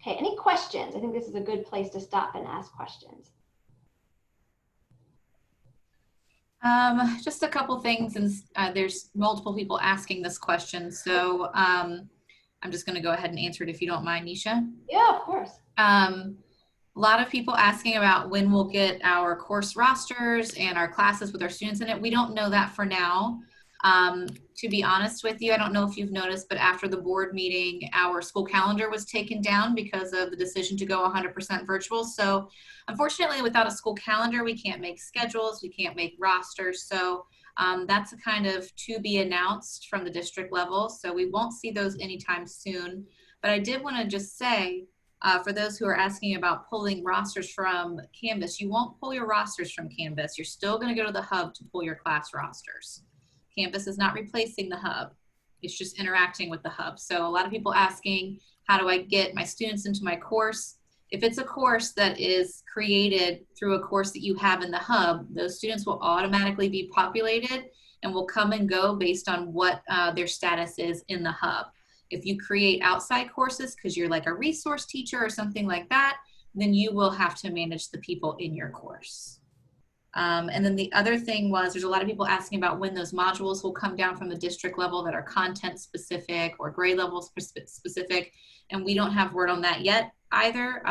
Okay, any questions? I think this is a good place to stop and ask questions. Just a couple things, and there's multiple people asking this question, so I'm just going to go ahead and answer it if you don't mind, Nisha. Yeah, of course. A lot of people asking about when we'll get our course rosters and our classes with our students in it. We don't know that for now. To be honest with you, I don't know if you've noticed, but after the board meeting, our school calendar was taken down because of the decision to go 100% virtual. So unfortunately, without a school calendar, we can't make schedules, we can't make rosters. So that's a kind of to be announced from the district level. So we won't see those anytime soon. But I did want to just say, for those who are asking about pulling rosters from Canvas, you won't pull your rosters from Canvas. You're still going to go to the hub to pull your class rosters. Canvas is not replacing the hub. It's just interacting with the hub. So a lot of people asking, how do I get my students into my course? If it's a course that is created through a course that you have in the hub, those students will automatically be populated and will come and go based on what their status is in the hub. If you create outside courses because you're like a resource teacher or something like that, then you will have to manage the people in your course. And then the other thing was, there's a lot of people asking about when those modules will come down from the district level that are content specific or grade level specific, and we don't have word on that yet either.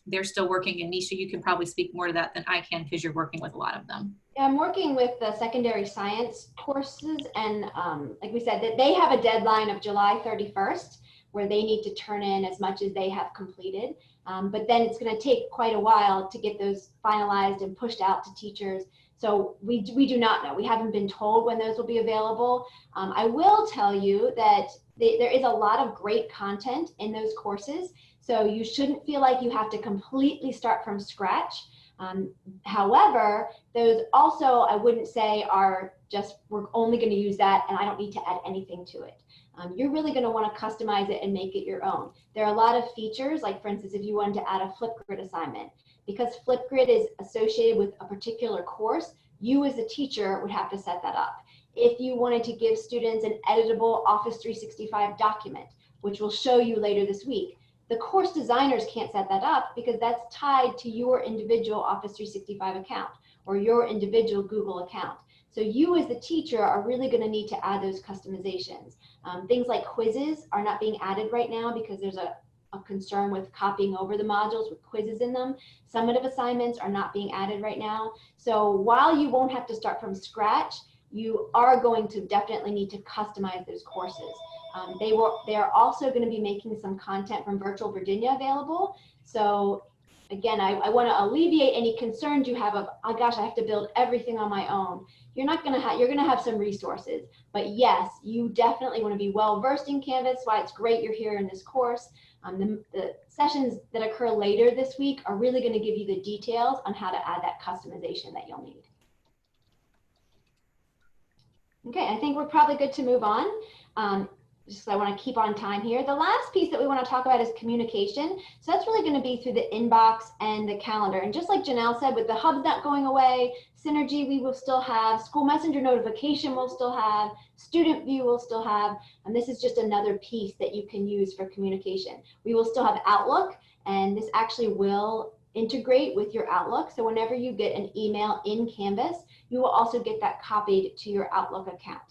They're still working, and Nisha, you can probably speak more to that than I can because you're working with a lot of them. Yeah, I'm working with the secondary science courses, and like we said, that they have a deadline of July 31st where they need to turn in as much as they have completed. But then it's going to take quite a while to get those finalized and pushed out to teachers. So we do not know. We haven't been told when those will be available. I will tell you that there is a lot of great content in those courses. So you shouldn't feel like you have to completely start from scratch. However, those also, I wouldn't say are just, we're only going to use that and I don't need to add anything to it. You're really going to want to customize it and make it your own. There are a lot of features, like for instance, if you wanted to add a Flipgrid assignment, because Flipgrid is associated with a particular course, you as a teacher would have to set that up. If you wanted to give students an editable Office 365 document, which we'll show you later this week, the course designers can't set that up because that's tied to your individual Office 365 account or your individual Google account. So you as the teacher are really going to need to add those customizations. Things like quizzes are not being added right now because there's a concern with copying over the modules with quizzes in them. Summative assignments are not being added right now. So while you won't have to start from scratch, you are going to definitely need to customize those courses. They are also going to be making some content from Virtual Virginia available. So again, I want to alleviate any concerns you have of, oh gosh, I have to build everything on my own. You're not going to have, you're going to have some resources, but yes, you definitely want to be well versed in Canvas. That's why it's great you're here in this course. The sessions that occur later this week are really going to give you the details on how to add that customization that you'll need. Okay, I think we're probably good to move on. Just I want to keep on time here. The last piece that we want to talk about is communication. So that's really going to be through the inbox and the calendar. And just like Janelle said, with the hub not going away, Synergy we will still have, School Messenger notification we'll still have, Student View we'll still have, and this is just another piece that you can use for communication. We will still have Outlook, and this actually will integrate with your Outlook. So whenever you get an email in Canvas, you will also get that copied to your Outlook account.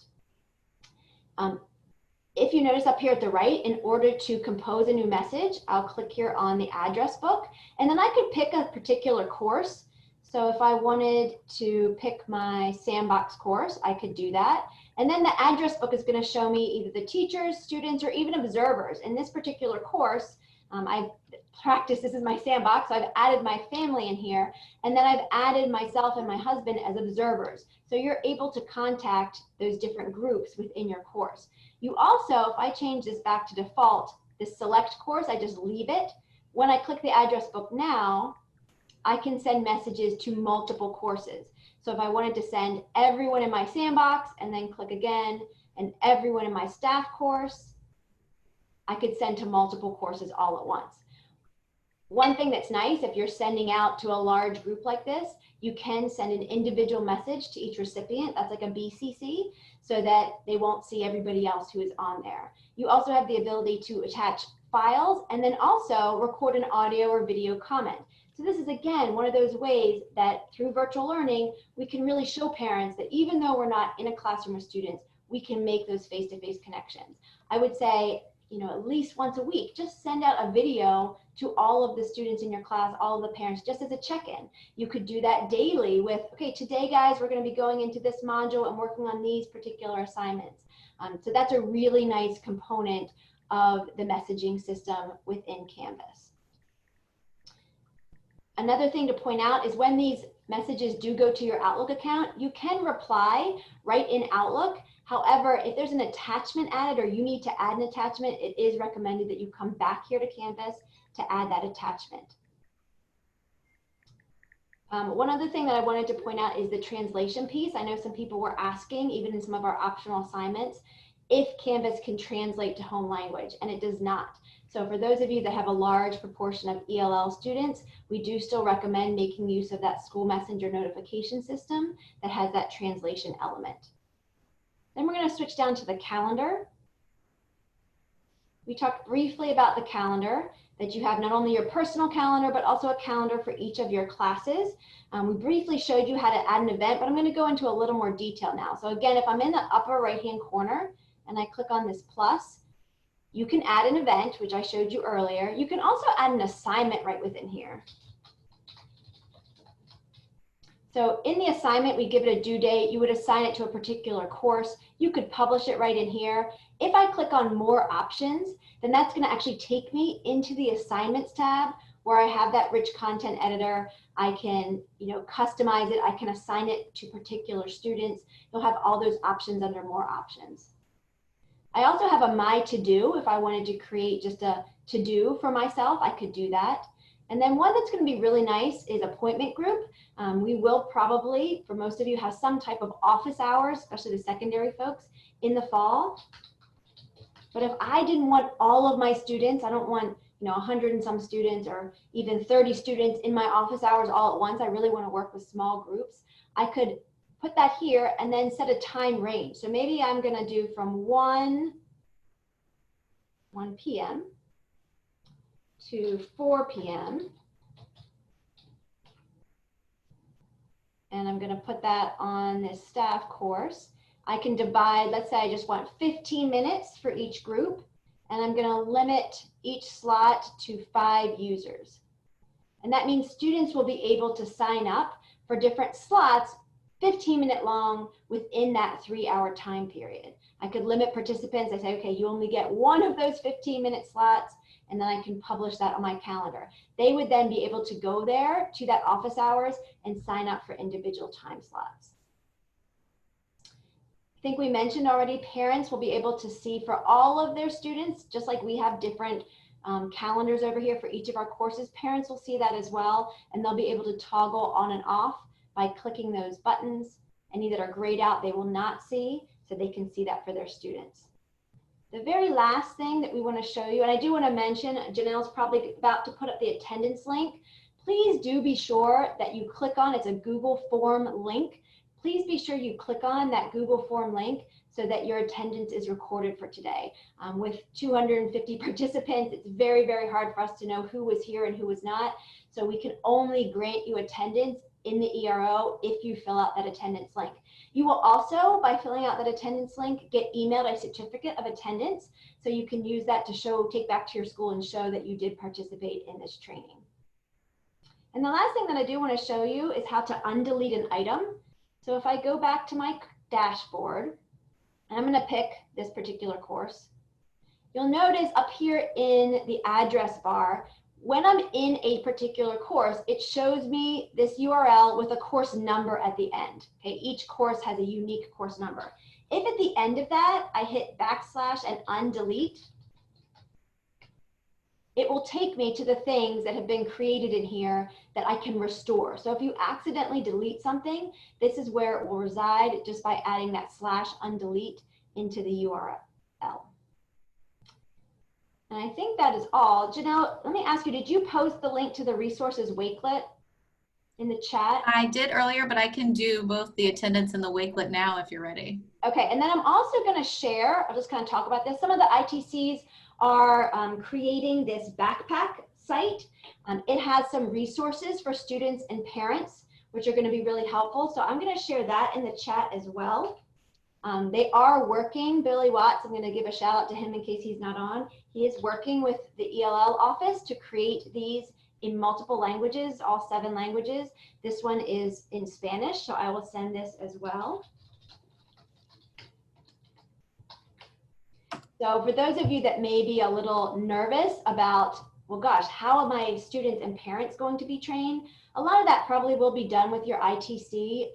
If you notice up here at the right, in order to compose a new message, I'll click here on the address book, and then I could pick a particular course. So if I wanted to pick my Sandbox course, I could do that. And then the address book is going to show me either the teachers, students, or even observers. In this particular course, I've practiced, this is my Sandbox, so I've added my family in here, and then I've added myself and my husband as observers. So you're able to contact those different groups within your course. You also, if I change this back to default, this select course, I just leave it. When I click the address book now, I can send messages to multiple courses. So if I wanted to send everyone in my Sandbox and then click again, and everyone in my staff course, I could send to multiple courses all at once. One thing that's nice, if you're sending out to a large group like this, you can send an individual message to each recipient. That's like a BCC, so that they won't see everybody else who is on there. You also have the ability to attach files and then also record an audio or video comment. So this is, again, one of those ways that through virtual learning, we can really show parents that even though we're not in a classroom with students, we can make those face-to-face connections. I would say, at least once a week, just send out a video to all of the students in your class, all of the parents, just as a check-in. You could do that daily with, okay, today, guys, we're going to be going into this module and working on these particular assignments. So that's a really nice component of the messaging system within Canvas. Another thing to point out is when these messages do go to your Outlook account, you can reply right in Outlook. However, if there's an attachment added or you need to add an attachment, it is recommended that you come back here to Canvas to add that attachment. One other thing that I wanted to point out is the translation piece. I know some people were asking, even in some of our optional assignments, if Canvas can translate to home language, and it does not. So for those of you that have a large proportion of ELL students, we do still recommend making use of that school messenger notification system that has that translation element. Then we're going to switch down to the calendar. We talked briefly about the calendar, that you have not only your personal calendar, but also a calendar for each of your classes. We briefly showed you how to add an event, but I'm going to go into a little more detail now. So again, if I'm in the upper right-hand corner and I click on this plus, you can add an event, which I showed you earlier. You can also add an assignment right within here. So in the assignment, we give it a due date. You would assign it to a particular course. You could publish it right in here. If I click on more options, then that's going to actually take me into the assignments tab where I have that rich content editor. I can, customize it. I can assign it to particular students. You'll have all those options under more options. I also have a My To Do. If I wanted to create just a to do for myself, I could do that. And then one that's going to be really nice is appointment group. We will probably, for most of you, have some type of office hours, especially the secondary folks, in the fall. But if I didn't want all of my students, I don't want 100 and some students or even 30 students in my office hours all at once. I really want to work with small groups. I could put that here and then set a time range. So maybe I'm going to do from 1 p.m. to 4 p.m. And I'm going to put that on this staff course. I can divide, let's say I just want 15 minutes for each group, and I'm going to limit each slot to 5 users. And that means students will be able to sign up for different slots 15-minute long within that 3-hour time period. I could limit participants. I say, okay, you only get one of those 15-minute slots, and then I can publish that on my calendar. They would then be able to go there to that office hours and sign up for individual time slots. I think we mentioned already, parents will be able to see for all of their students, just like we have different calendars over here for each of our courses, parents will see that as well, and they'll be able to toggle on and off by clicking those buttons. Any that are grayed out, they will not see, so they can see that for their students. The very last thing that we want to show you, and I do want to mention, Janelle's probably about to put up the attendance link. Please do be sure that you click on, it's a Google Form link. Please be sure you click on that Google Form link so that your attendance is recorded for today. With 250 participants, it's very, very hard for us to know who was here and who was not. So we can only grant you attendance in the ERO if you fill out that attendance link. You will also, by filling out that attendance link, get emailed a certificate of attendance, so you can use that to take back to your school and show that you did participate in this training. And the last thing that I do want to show you is how to undelete an item. So if I go back to my dashboard, and I'm going to pick this particular course, you'll notice up here in the address bar, when I'm in a particular course, it shows me this URL with a course number at the end. Okay, each course has a unique course number. If at the end of that, I hit backslash and undelete, it will take me to the things that have been created in here that I can restore. So if you accidentally delete something, this is where it will reside just by adding that /undelete into the URL. And I think that is all. Janelle, let me ask you, did you post the link to the resources Wakelet in the chat? I did earlier, but I can do both the attendance and the Wakelet now if you're ready. Okay, and then I'm also going to share, I'll just kind of talk about this. Some of the ITCs are creating this backpack site. It has some resources for students and parents, which are going to be really helpful. So I'm going to share that in the chat as well. They are working. Billy Watts, I'm going to give a shout out to him in case he's not on. He is working with the ELL office to create these in multiple languages, all 7 languages. This one is in Spanish, so I will send this as well. So for those of you that may be a little nervous about, well, gosh, how are my students and parents going to be trained? A lot of that probably will be done with your ITC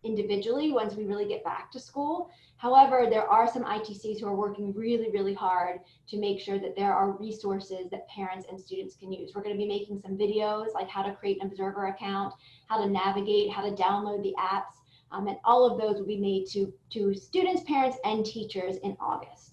individually once we really get back to school. However, there are some ITCs who are working really, really hard to make sure that there are resources that parents and students can use. We're going to be making some videos like how to create an observer account, how to navigate, how to download the apps, and all of those will be made to students, parents, and teachers in August.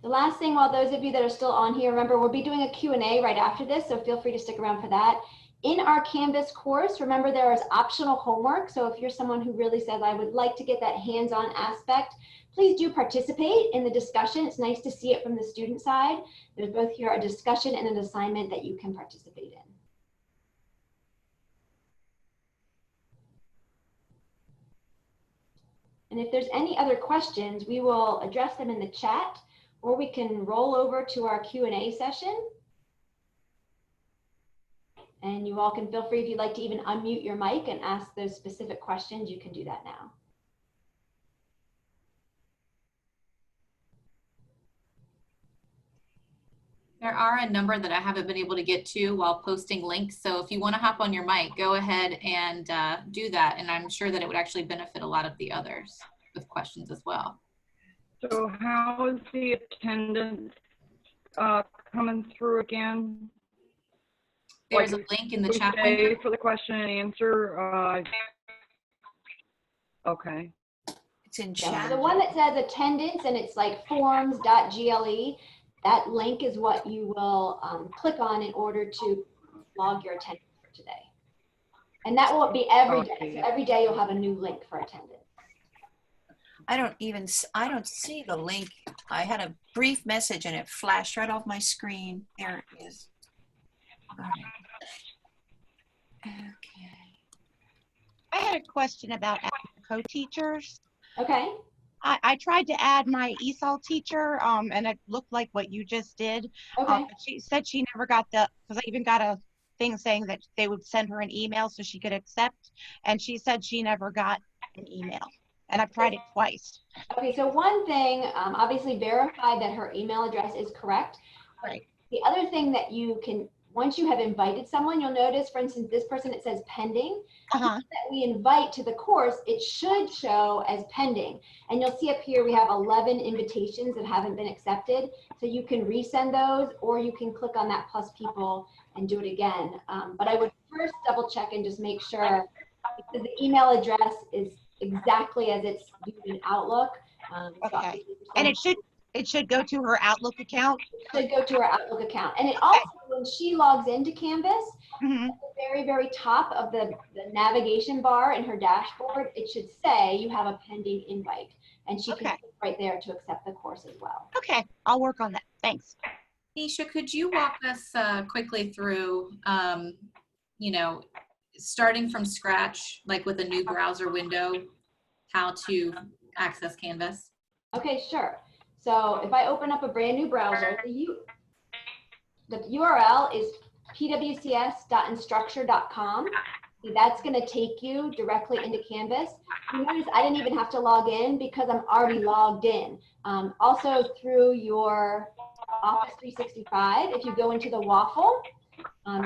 The last thing, while those of you that are still on here, remember we'll be doing a Q&A right after this, so feel free to stick around for that. In our Canvas course, remember there is optional homework, so if you're someone who really says, I would like to get that hands-on aspect, please do participate in the discussion. It's nice to see it from the student side. There's both here a discussion and an assignment that you can participate in. And if there's any other questions, we will address them in the chat, or we can roll over to our Q&A session. And you all can feel free, if you'd like to even unmute your mic and ask those specific questions, you can do that now. There are a number that I haven't been able to get to while posting links. So if you want to hop on your mic, go ahead and do that. And I'm sure that it would actually benefit a lot of the others with questions as well. So how is the attendance coming through again? There's a link in the chat window. For the question and answer. Okay. It's in Yeah, chat. the one that says attendance and it's like forms.gle, that link is what you will click on in order to log your attendance for today. And that will be every day. So every day you'll have a new link for attendance. I don't see the link. I had a brief message and it flashed right off my screen. There it is. All right. Okay. I had a question about co-teachers. Okay. I tried to add my ESOL teacher, and it looked like what you just did. Okay. She said she never got because I even got a thing saying that they would send her an email so she could accept, and she said she never got an email. And I've tried it twice. Okay, so one thing, obviously verify that her email address is correct. Right. The other thing that you can, once you have invited someone, you'll notice, for instance, this person, it says pending. Uh-huh. That we invite to the course, it should show as pending. And you'll see up here, we have 11 invitations that haven't been accepted. So you can resend those, or you can click on that plus people and do it again. But I would first double check and just make sure, because the email address is exactly as it's used in Outlook. Okay. And it should go to her Outlook account. It should go to her Outlook account. And it also, when she logs into Canvas, Mm-hmm. at the very, very top of the navigation bar in her dashboard, it should say you have a pending invite. And she can click right there to accept the course as well. Okay, I'll work on that. Thanks. Nisha, could you walk us quickly through, you know, starting from scratch, like with a new browser window, how to access Canvas? Okay, sure. So if I open up a brand new browser, the URL is pwcs.instructure.com. So that's going to take you directly into Canvas. You notice I didn't even have to log in because I'm already logged in. Also through your Office 365, if you go into the waffle,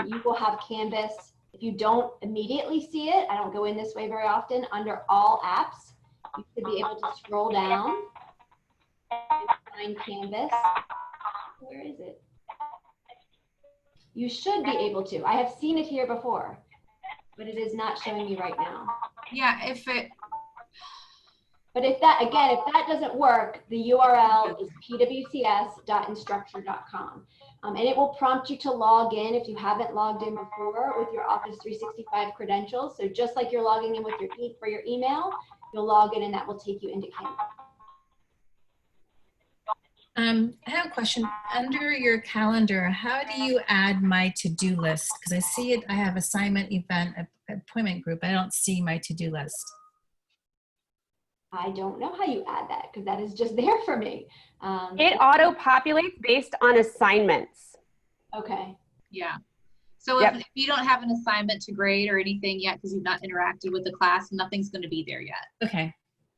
you will have Canvas. If you don't immediately see it, I don't go in this way very often, under all apps, you should be able to scroll down and find Canvas. Where is it? You should be able to. I have seen it here before, but it is not showing me right now. Yeah, But But if that, again, if that doesn't work, the URL is pwcs.instructure.com. And it will prompt you to log in if you haven't logged in before with your Office 365 credentials. So just like you're logging in with your for your email, you'll log in and that will take you into Canvas. I have a question. Under your calendar, how do you add my to-do list? Because I see it, I have assignment, event, appointment group. I don't see my to-do list. I don't know how you add that because that is just there for me. It auto-populates based on assignments. Okay. Yeah. So Yep. if you don't have an assignment to grade or anything yet because you've not interacted with the class, nothing's going to be there yet. Okay,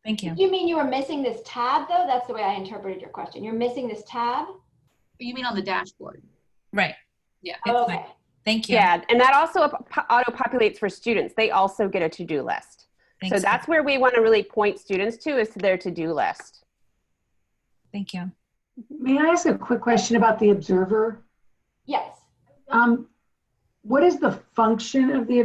thank you. Do you mean you were missing this tab though? That's the way I interpreted your question. You're missing this tab? You mean on the dashboard? Right. Yeah. Oh, okay. Thank you. Yeah, and that also auto-populates for students. They also get a to-do list. Thanks. So that's where we want to really point students to, is to their to-do list. Thank you. May I ask a quick question about the observer? Yes. What is the function of the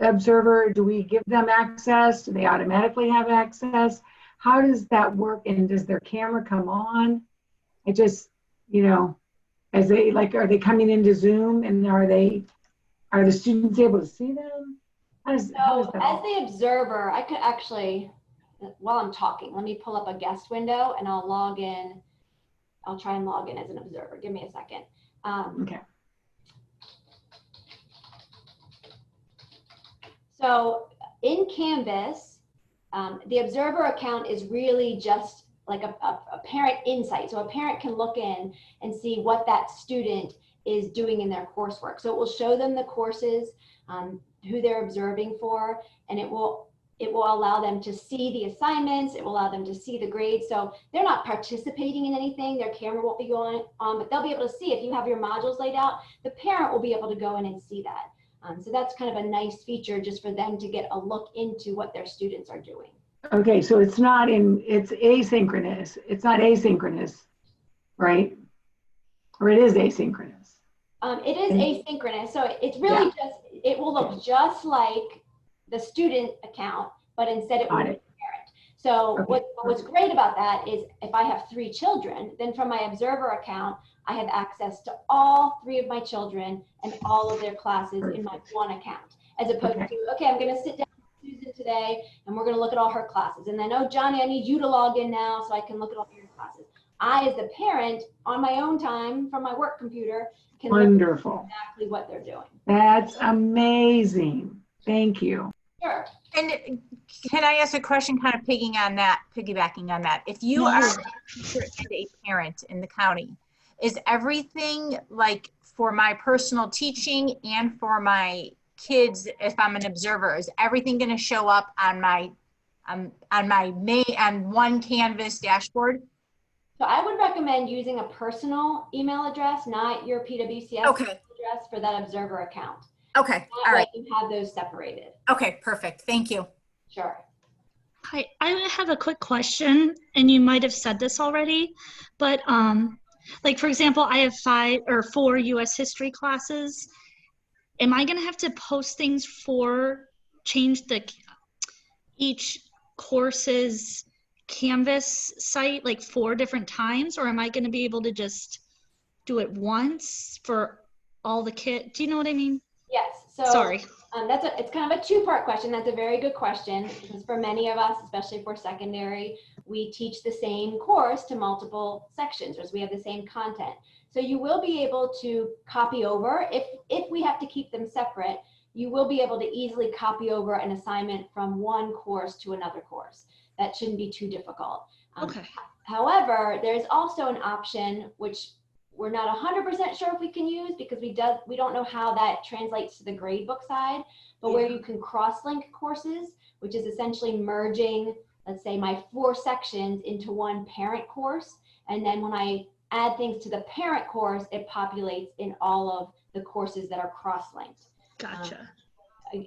observer? Do we give them access? Do they automatically have access? How does that work? And does their camera come on? I just, as they are they coming into Zoom, and are the students able to see them? How is So that as the observer, I could actually, while I'm talking, let me pull up a guest window and I'll log in. I'll try and log in as an observer. Give me a second. Okay. So in Canvas, the observer account is really just like a parent insight. So a parent can look in and see what that student is doing in their coursework. So it will show them the courses, who they're observing for, and it will allow them to see the assignments. It will allow them to see the grades. So they're not participating in anything. Their camera won't be going on, but they'll be able to see if you have your modules laid out. The parent will be able to go in and see that. So that's kind of a nice feature just for them to get a look into what their students are doing. Okay, so it's asynchronous. It's not asynchronous, right? Or it is asynchronous. It is asynchronous. So it's really just, it will look just like the student account, but instead it will be parent. So what's great about that is if I have 3 children, then from my observer account, I have access to all 3 of my children and all of their classes in my one account, as opposed to, okay, I'm going to sit down with Susan today and we're going to look at all her classes. And then, oh, Johnny, I need you to log in now so I can look at all your classes. I, as the parent, on my own time from my work computer, can look at exactly what they're doing. That's amazing. Thank you. Sure. And can I ask a question kind of piggybacking on that? If you are a teacher and a parent in the county, is everything like for my personal teaching and for my kids, if I'm an observer, is everything going to show up on one Canvas dashboard? So I would recommend using a personal email address, not your PWCS email address for that observer account. Okay. All right. You have those separated. Okay, perfect. Thank you. Sure. Hi, I have a quick question, and you might have said this already, but like for example, I have 4 U.S. history classes. Am I going to have to post things change each course's Canvas site like 4 different times, or am I going to be able to just do it once for all the kids? Do you know what I mean? Yes. So sorry. It's kind of a 2-part question. That's a very good question, because for many of us, especially for secondary, we teach the same course to multiple sections, or we have the same content. So you will be able to copy over. If we have to keep them separate, you will be able to easily copy over an assignment from one course to another course. That shouldn't be too difficult. Okay. However, there's also an option which we're not 100% sure if we can use, because we don't know how that translates to the gradebook side, but where you can cross-link courses, which is essentially merging, let's say, my 4 sections into one parent course. And then when I add things to the parent course, it populates in all of the courses that are cross-linked. Gotcha.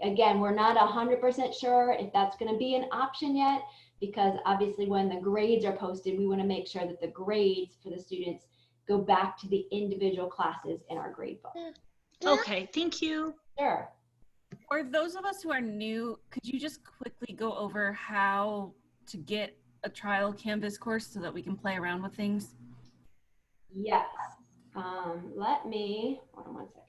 Again, we're not 100% sure if that's going to be an option yet, because obviously when the grades are posted, we want to make sure that the grades for the students go back to the individual classes in our gradebook. Okay, thank you. Sure. For those of us who are new, could you just quickly go over how to get a trial Canvas course so that we can play around with things? Yes. Let me, hold on one second.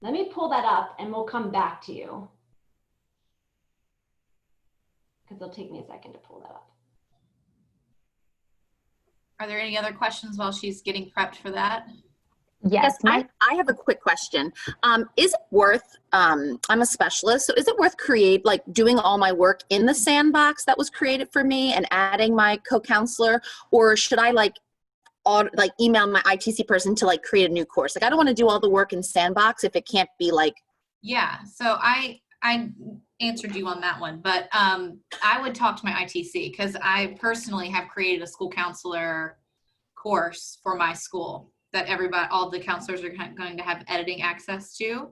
Let me pull that up and we'll come back to you. Because it'll take me a second to pull that up. Are there any other questions while she's getting prepped for that? Yes, I have a quick question. Is it worth, I'm a specialist, so is it worth doing all my work in the sandbox that was created for me and adding my co-counselor, or should I email my ITC person to create a new course? I don't want to do all the work in sandbox if it can't be Yeah, so I answered you on that one, but I would talk to my ITC because I personally have created a school counselor course for my school that all the counselors are going to have editing access to,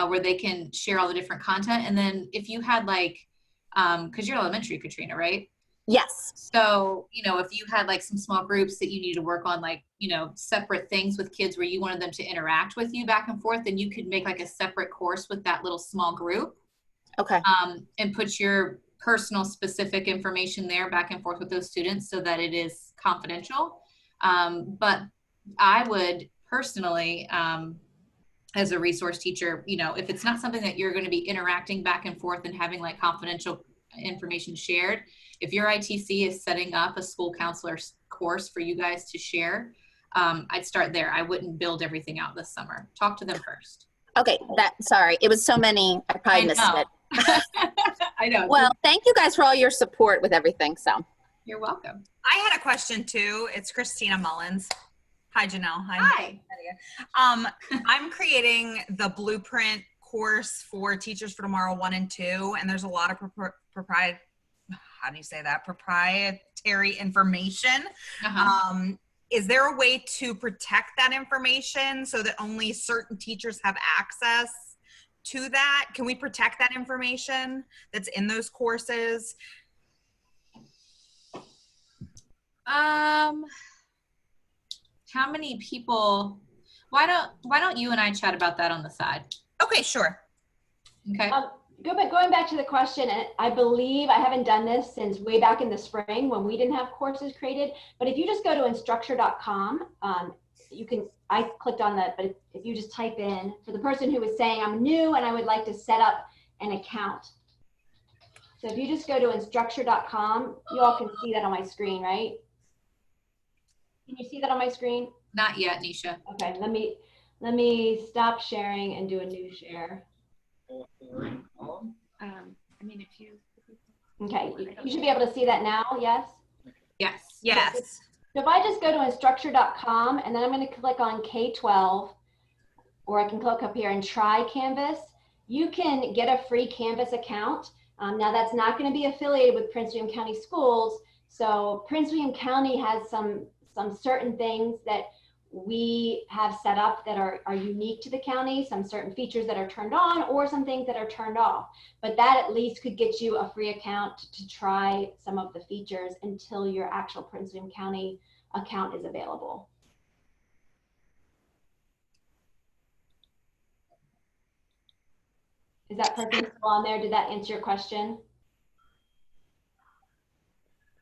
where they can share all the different content. And then if you had because you're elementary, Katrina, right? Yes. So, if you had some small groups that you need to work on, separate things with kids where you wanted them to interact with you back and forth, then you could make a separate course with that little small group. Okay. And put your personal specific information there back and forth with those students so that it is confidential. But I would personally, as a resource teacher, if it's not something that you're going to be interacting back and forth and having confidential information shared, if your ITC is setting up a school counselor course for you guys to share, I'd start there. I wouldn't build everything out this summer. Talk to them first. Okay, sorry, it was so many, I probably missed it. I know. Well, thank you guys for all your support with everything, so. You're welcome. I had a question too. It's Christina Mullins. Hi, Janelle. Hi. I'm creating the blueprint course for Teachers for Tomorrow 1 and 2, and there's a lot of proprietary information. Is there a way to protect that information so that only certain teachers have access to that? Can we protect that information that's in those courses? How many people? Why don't you and I chat about that on the side? Okay, sure. Okay. Going back to the question, and I believe I haven't done this since way back in the spring when we didn't have courses created, but if you just go to instructor.com, I clicked on that, but if you just type in, for the person who was saying, I'm new and I would like to set up an account. So if you just go to instructor.com, you all can see that on my screen, right? Can you see that on my screen? Not yet, Nisha. Okay, let me stop sharing and do a new share. Okay, you should be able to see that now, yes? Yes. Yes. So if I just go to instructor.com and then I'm going to click on K-12, or I can click up here and try Canvas, you can get a free Canvas account. Now that's not going to be affiliated with Prince William County Schools. So Prince William County has some certain things that we have set up that are unique to the county, some certain features that are turned on or some things that are turned off. But that at least could get you a free account to try some of the features until your actual Prince William County account is available. Is that person still on there? Did that answer your question?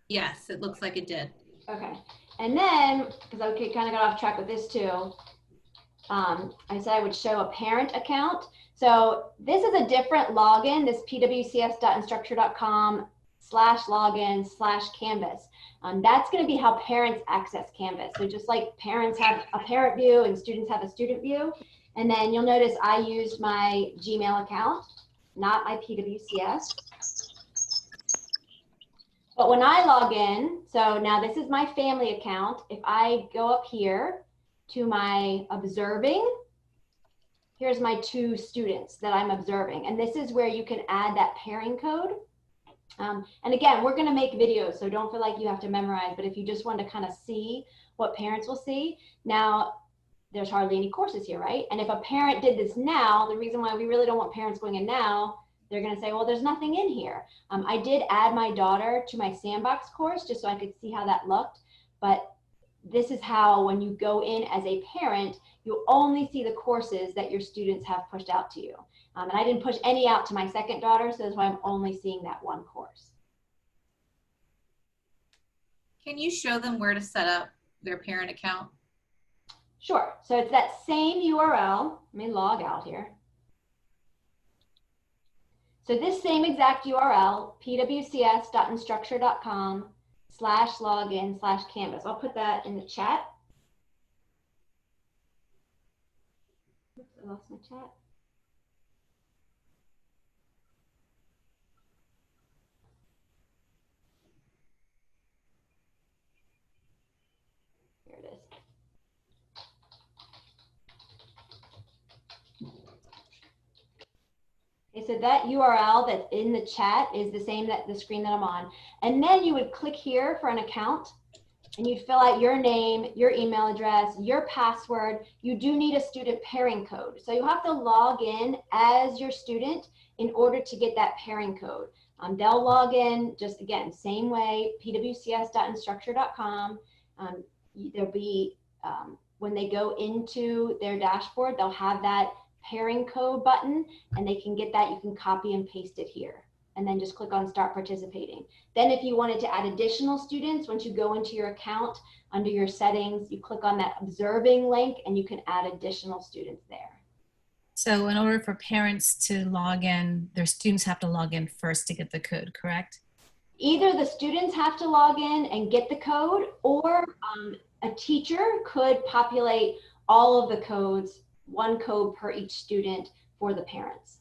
Yes, it looks like it did. Okay. And then, because I kind of got off track with this too, I said I would show a parent account. So this is a different login, this pwcs.instructor.com/login/Canvas. That's going to be how parents access Canvas. So just like parents have a parent view and students have a student view. And then you'll notice I used my Gmail account, not my PWCS. But when I log in, so now this is my family account. If I go up here to my observing, here's my 2 students that I'm observing. And this is where you can add that pairing code. And again, we're going to make videos, so don't feel like you have to memorize. But if you just want to kind of see what parents will see, now there's hardly any courses here, right? And if a parent did this now, the reason why we really don't want parents going in now, they're going to say, well, there's nothing in here. I did add my daughter to my sandbox course just so I could see how that looked. But this is how, when you go in as a parent, you only see the courses that your students have pushed out to you. And I didn't push any out to my second daughter, so that's why I'm only seeing that one course. Can you show them where to set up their parent account? Sure. So it's that same URL. Let me log out here. So this same exact URL, pwcs.instructure.com/login/Canvas. I'll put that in the chat. Oops, I lost my chat. Here it is. Okay, so that URL that's in the chat is the same that the screen that I'm on. And then you would click here for an account and you'd fill out your name, your email address, your password. You do need a student pairing code. So you have to log in as your student in order to get that pairing code. They'll log in just, again, same way, pwcs.instructure.com. There'll be, when they go into their dashboard, they'll have that pairing code button and they can get that. You can copy and paste it here and then just click on start participating. Then if you wanted to add additional students, once you go into your account under your settings, you click on that observing link and you can add additional students there. So in order for parents to log in, their students have to log in first to get the code, correct? Either the students have to log in and get the code, or a teacher could populate all of the codes, one code per each student for the parents.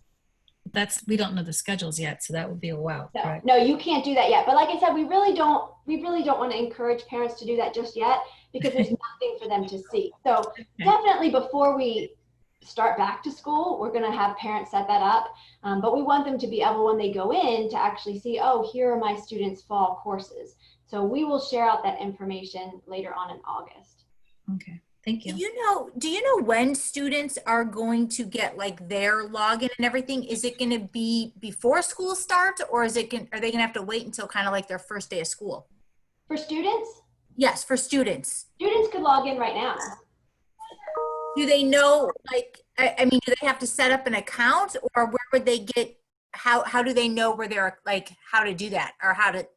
We don't know the schedules yet, so that would be a wow. No, correct? no, you can't do that yet. But like I said, we really don't want to encourage parents to do that just yet because there's nothing for them to see. So definitely before we start back to school, we're going to have parents set that up. But we want them to be able, when they go in, to actually see, oh, here are my students' fall courses. So we will share out that information later on in August. Okay. Thank you. Do you know when students are going to get like their login and everything? Is it going to be before school starts, or are they going to have to wait until kind of like their first day of school? For students? Yes, for students. Students could log in right now. Do they know, like, I mean, do they have to set up an account, or where would they get, how do they know where they're, like, how to do that, or how to,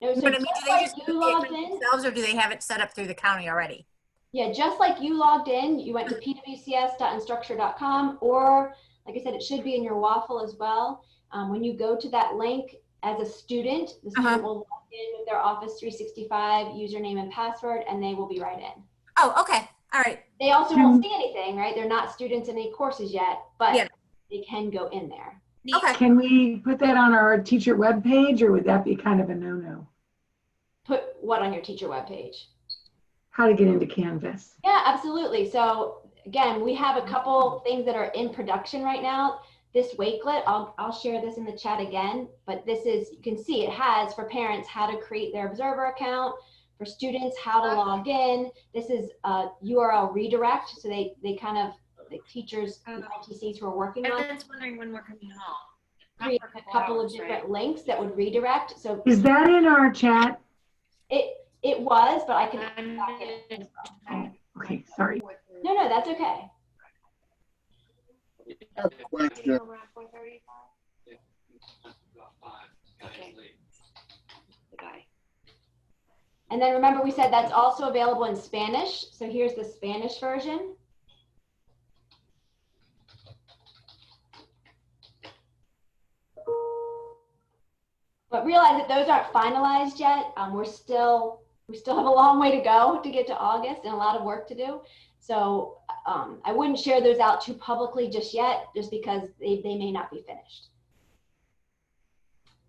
No, so what I mean, do they just you do the logged account in themselves, or do they have it set up through the county already? Yeah, just like you logged in, you went to pwcs.instructure.com, or like I said, it should be in your waffle as well. When you go to that link as a student, the student will log in with their Office 365 username and password, and they will be right in. Oh, okay. All right. They also won't see anything, right? They're not students in any courses yet, but they can go in there. Okay. Can we put that on our teacher webpage, or would that be kind of a no-no? Put what on your teacher webpage? How to get into Canvas. Yeah, absolutely. So again, we have a couple things that are in production right now. This Wakelet, I'll share this in the chat again, but this is, you can see it has for parents how to create their Observer account, for students how to log in. This is a URL redirect, so they kind of, the teachers, ITCs who are working on it. I was wondering when we're coming home. Create a couple of different links that would redirect. So is that in our chat? It was, but I can back it. Oh, okay, sorry. No, that's okay. And then remember, we said that's also available in Spanish. So here's the Spanish version. But realize that those aren't finalized yet. We still have a long way to go to get to August and a lot of work to do. So I wouldn't share those out too publicly just yet, just because they may not be finished.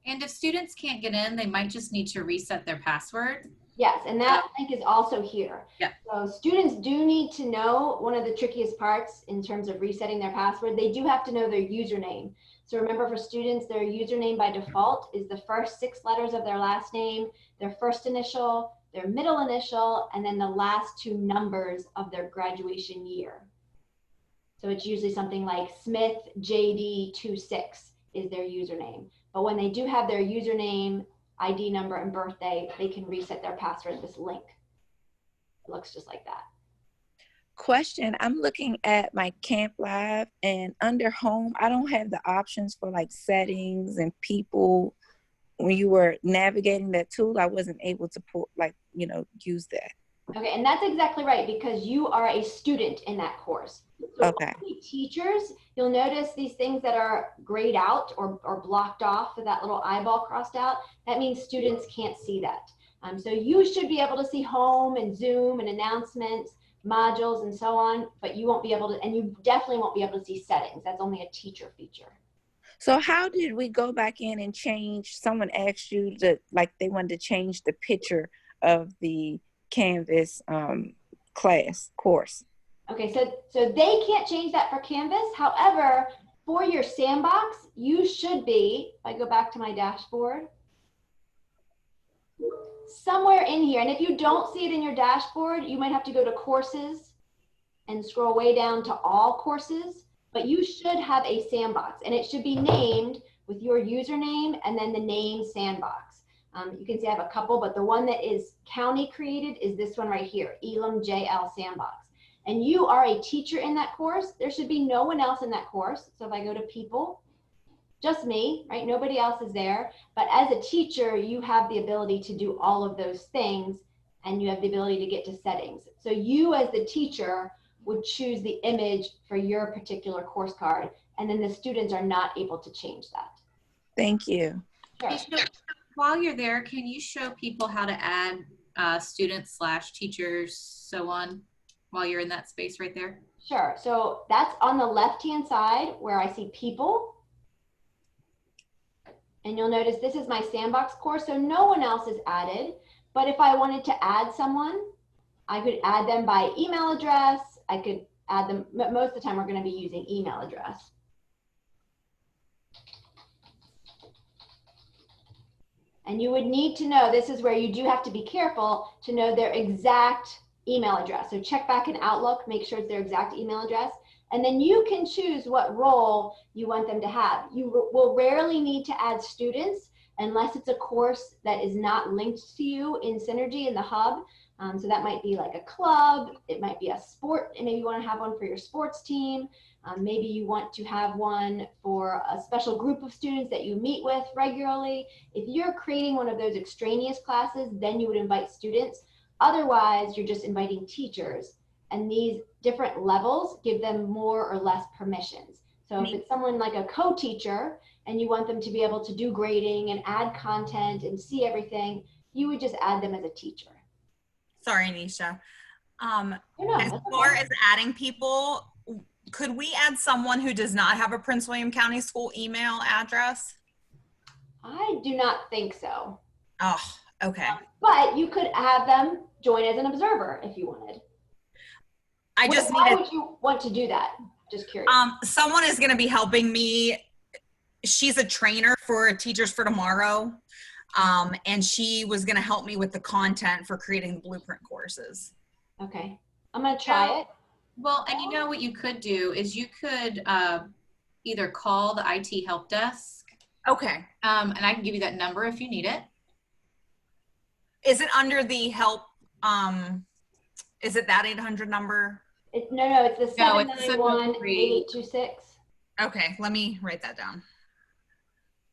And if students can't get in, they might just need to reset their password. Yes, and that link is also here. Yeah. So students do need to know, one of the trickiest parts in terms of resetting their password, they do have to know their username. So remember, for students, their username by default is the first 6 letters of their last name, their first initial, their middle initial, and then the last 2 numbers of their graduation year. So it's usually something like Smith JD26 is their username. But when they do have their username, ID number, and birthday, they can reset their password at this link. looks just like that. Question, I'm looking at my Camp Live, and under home, I don't have the options for like settings and people. When you were navigating that tool, I wasn't able to pull, like, you know, use that. Okay, and that's exactly right, because you are a student in that course. So Okay. Teachers, you'll notice these things that are grayed out or blocked off with that little eyeball crossed out. That means students can't see that. So you should be able to see home and Zoom and announcements, modules, and so on, but you won't be able to, and you definitely won't be able to see settings. That's only a teacher feature. So how did we go back in and change? Someone asked you to, like, they wanted to change the picture of the Canvas class course. Okay, so they can't change that for Canvas. However, for your sandbox, you should be, if I go back to my dashboard, somewhere in here. And if you don't see it in your dashboard, you might have to go to courses and scroll way down to all courses. But you should have a sandbox, and it should be named with your username and then the name sandbox. You can see I have a couple, but the one that is county created is this one right here, Elam JL Sandbox. And you are a teacher in that course. There should be no one else in that course. So if I go to people, just me, right? Nobody else is there. But as a teacher, you have the ability to do all of those things, and you have the ability to get to settings. So you as the teacher would choose the image for your particular course card, and then the students are not able to change that. Thank you. Sure. So while you're there, can you show people how to add students/teachers, so on, while you're in that space right there? Sure. So that's on the left-hand side where I see people. And you'll notice this is my sandbox course, so no one else is added. But if I wanted to add someone, I could add them by email address. I could add them, most of the time we're going to be using email address. And you would need to know, this is where you do have to be careful to know their exact email address. So check back in Outlook, make sure it's their exact email address. And then you can choose what role you want them to have. You will rarely need to add students unless it's a course that is not linked to you in Synergy in the hub. So that might be like a club, it might be a sport, and maybe you want to have one for your sports team. Maybe you want to have one for a special group of students that you meet with regularly. If you're creating one of those extraneous classes, then you would invite students. Otherwise, you're just inviting teachers. And these different levels give them more or less permissions. So if it's someone like a co-teacher and you want them to be able to do grading and add content and see everything, you would just add them as a teacher. Sorry, Anisha. As that's far okay. as adding people, could we add someone who does not have a Prince William County School email address? I do not think so. Oh, okay. But you could have them join as an observer if you wanted. Why would you want to do that? Just curious. Someone is going to be helping me. She's a trainer for Teachers for Tomorrow. And she was going to help me with the content for creating the blueprint courses. Okay. I'm going to try it. Well, and you know what you could do is you could either call the IT help desk. Okay. And I can give you that number if you need it. Is it under the help? Is it that 800 number? No, it's the 791-8826. Okay, let me write that down.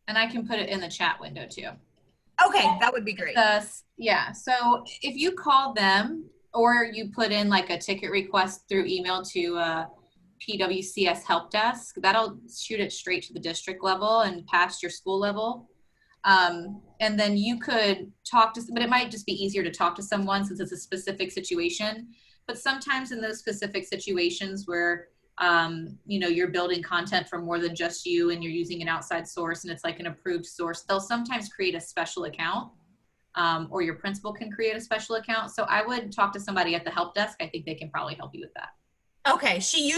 And I can put it in the chat window too. Okay, that would be great. Yeah, so if you call them or you put in like a ticket request through email to PWCS help desk, that'll shoot it straight to the district level and past your school level. And then you could talk to, but it might just be easier to talk to someone since it's a specific situation. But sometimes in those specific situations where you know, you're building content for more than just you and you're using an outside source and it's like an approved source, they'll sometimes create a special account, or your principal can create a special account. So I would talk to somebody at the help desk. I think they can probably help you with that. Okay, she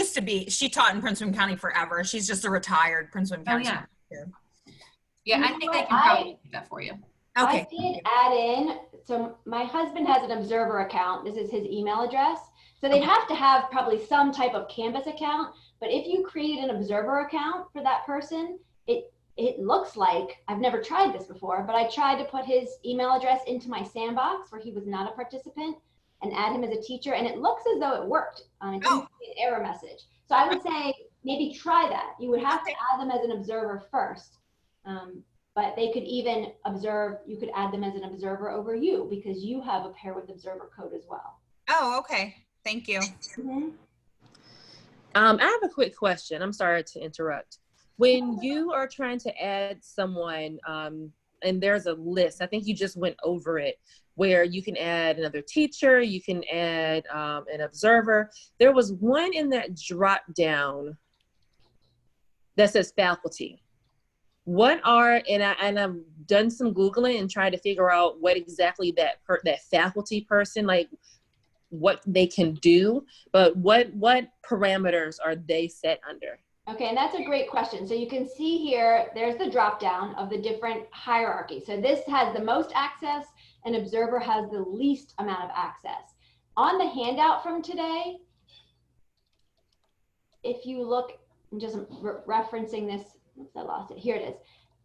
taught in Prince William County forever. She's just a retired Prince William County. Oh, yeah. teacher. Yeah, I think they can probably do that for you. Okay. I did add in, so my husband has an observer account. This is his email address. So they'd have to have probably some type of Canvas account, but if you create an observer account for that person, it looks like, I've never tried this before, but I tried to put his email address into my sandbox where he was not a participant, and add him as a teacher, and it looks as though it worked. It didn't see an error message. So I would say maybe try that. You would have to add them as an observer first, but they could even observe, you could add them as an observer over you because you have a pair with observer code as well. Oh, okay. Thank you. I have a quick question. I'm sorry to interrupt. When you are trying to add someone, and there's a list, I think you just went over it, where you can add another teacher, you can add an observer. There was one in that drop down that says faculty. What are, and I've done some Googling and tried to figure out what exactly that faculty person, like what they can do, but what parameters are they set under? Okay, and that's a great question. So you can see here, there's the drop down of the different hierarchy. So this has the most access, and observer has the least amount of access. On the handout from today, if you look, I'm just referencing this, oops, I lost it, here it is.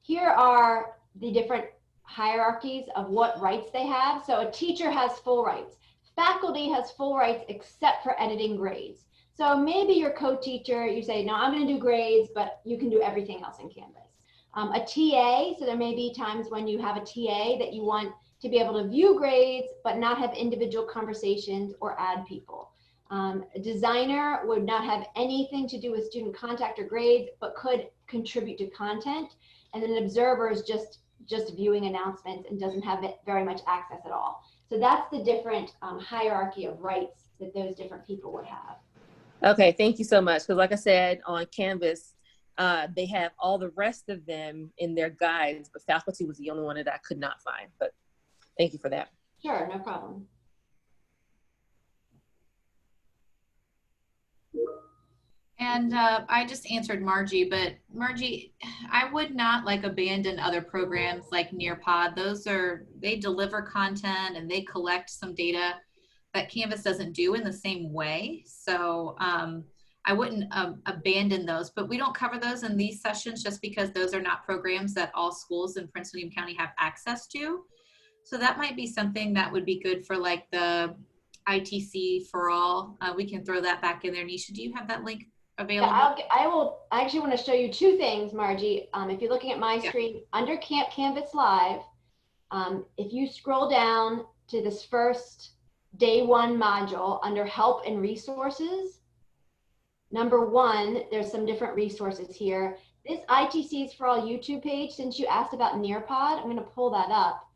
Here are the different hierarchies of what rights they have. So a teacher has full rights. Faculty has full rights except for editing grades. So maybe your co-teacher, you say, no, I'm going to do grades, but you can do everything else in Canvas. A TA, so there may be times when you have a TA that you want to be able to view grades, but not have individual conversations or add people. A designer would not have anything to do with student contact or grades, but could contribute to content. And then an observer is just viewing announcements and doesn't have very much access at all. So that's the different hierarchy of rights that those different people would have. Okay, thank you so much. Because like I said, on Canvas, they have all the rest of them in their guides, but faculty was the only one that I could not find. But thank you for that. Sure, no problem. And I just answered Margie, but Margie, I would not like abandon other programs like Nearpod. They deliver content and they collect some data that Canvas doesn't do in the same way. So I wouldn't abandon those, but we don't cover those in these sessions just because those are not programs that all schools in Prince William County have access to. So that might be something that would be good for like the ITC for all. We can throw that back in there. Nisha, do you have that link available? Yeah, I actually want to show you two things, Margie. If you're looking at my screen, under Camp Canvas Live, if you scroll down to this first day one module under help and resources, number one, there's some different resources here. This ITCs for All YouTube page, since you asked about Nearpod, I'm going to pull that up.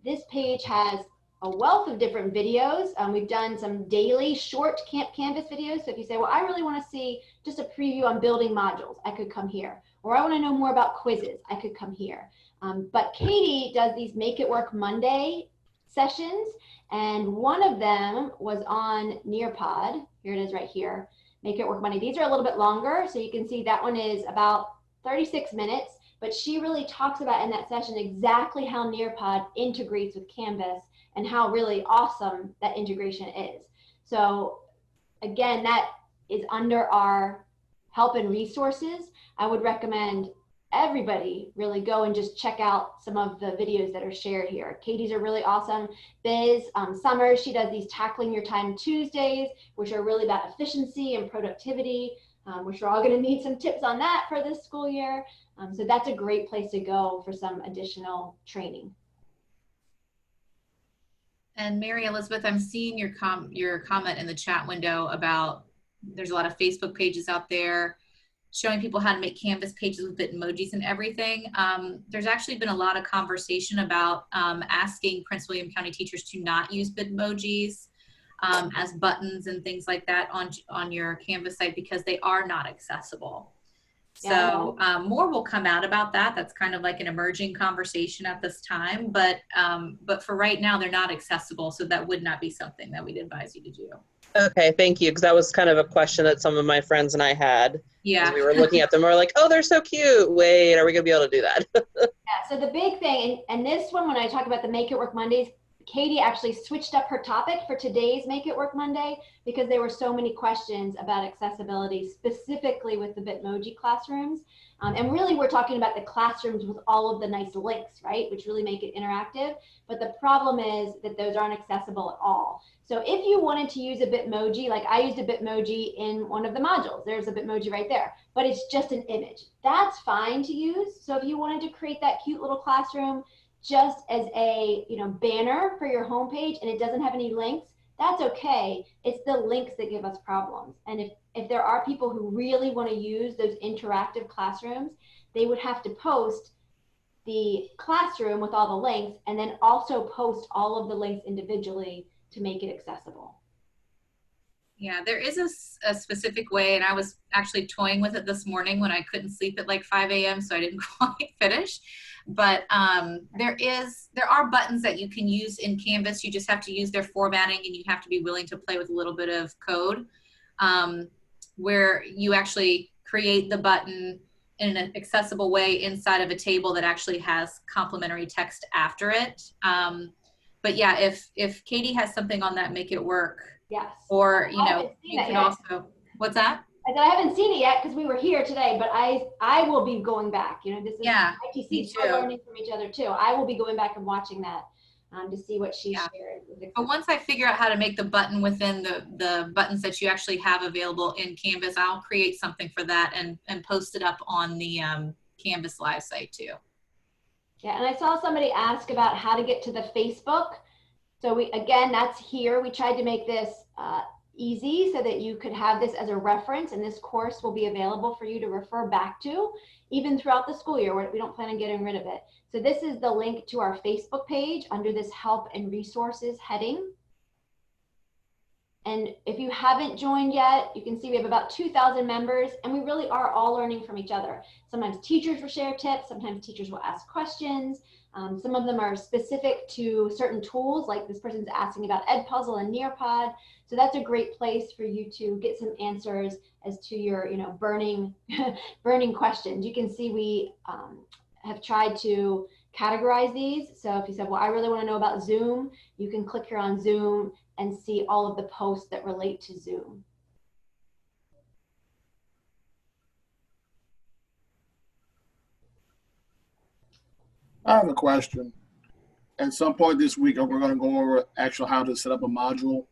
This page has a wealth of different videos. We've done some daily short Camp Canvas videos. So if you say, well, I really want to see just a preview on building modules, I could come here. Or I want to know more about quizzes, I could come here. But Katie does these Make It Work Monday sessions. And one of them was on Nearpod. Here it is right here. Make It Work Monday. These are a little bit longer. So you can see that one is about 36 minutes. But she really talks about in that session exactly how Nearpod integrates with Canvas and how really awesome that integration is. So again, that is under our help and resources. I would recommend everybody really go and just check out some of the videos that are shared here. Katie's are really awesome. Biz Summers, she does these Tackling Your Time Tuesdays, which are really about efficiency and productivity, which we're all gonna need some tips on that for this school year. So that's a great place to go for some additional training. And Mary Elizabeth, I'm seeing your comment in the chat window about there's a lot of Facebook pages out there showing people how to make Canvas pages with Bitmojis and everything. There's actually been a lot of conversation about asking Prince William County teachers to not use Bitmojis as buttons and things like that on your Canvas site because they are not accessible. So more will come out about that. That's kind of like an emerging conversation at this time, but for right now, they're not accessible. So that would not be something that we'd advise you to do. Okay, thank you. Because that was kind of a question that some of my friends and I had. Yeah. As we were looking at them, we were like, oh, they're so cute. Wait, are we going to be able to do that? Yeah, so the big thing, and this one, when I talk about the Make It Work Mondays, Katie actually switched up her topic for today's Make It Work Monday because there were so many questions about accessibility, specifically with the Bitmoji classrooms. And really, we're talking about the classrooms with all of the nice links, right, which really make it interactive. But the problem is that those aren't accessible at all. So if you wanted to use a Bitmoji, like I used a Bitmoji in one of the modules, there's a Bitmoji right there, but it's just an image. That's fine to use. So if you wanted to create that cute little classroom just as a banner for your homepage and it doesn't have any links, that's okay. It's the links that give us problems. And if there are people who really want to use those interactive classrooms, they would have to post the classroom with all the links and then also post all of the links individually to make it accessible. Yeah, there is a specific way, and I was actually toying with it this morning when I couldn't sleep at like 5 a.m. so I didn't quite finish. But there are buttons that you can use in Canvas. You just have to use their formatting, and you have to be willing to play with a little bit of code, where you actually create the button in an accessible way inside of a table that actually has complementary text after it. But yeah, if Katie has something on that Make It Work, yes, or you could also, what's that? I haven't seen it yet because we were here today, but I will be going back. This is ITC still learning from each other too. I will be going back and watching that to see what she shared. But once I figure out how to make the button within the buttons that you actually have available in Canvas, I'll create something for that and post it up on the Canvas Live site too. Yeah, and I saw somebody ask about how to get to the Facebook. So again, that's here. We tried to make this easy so that you could have this as a reference, and this course will be available for you to refer back to even throughout the school year. We don't plan on getting rid of it. So this is the link to our Facebook page under this Help and Resources heading. And if you haven't joined yet, you can see we have about 2,000 members, and we really are all learning from each other. Sometimes teachers will share tips, sometimes teachers will ask questions. Some of them are specific to certain tools, like this person's asking about Edpuzzle and Nearpod. So that's a great place for you to get some answers as to your burning questions. You can see we have tried to categorize these. So if you said, well, I really want to know about Zoom, you can click here on Zoom and see all of the posts that relate to Zoom. I have a question. At some point this week, we're going to go over actual how to set up a module.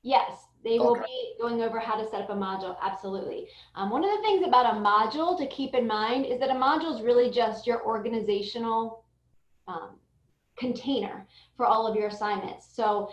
Yes, they will be going over how to set up a module. Absolutely. One of the things about a module to keep in mind is that a module is really just your organizational container for all of your assignments. So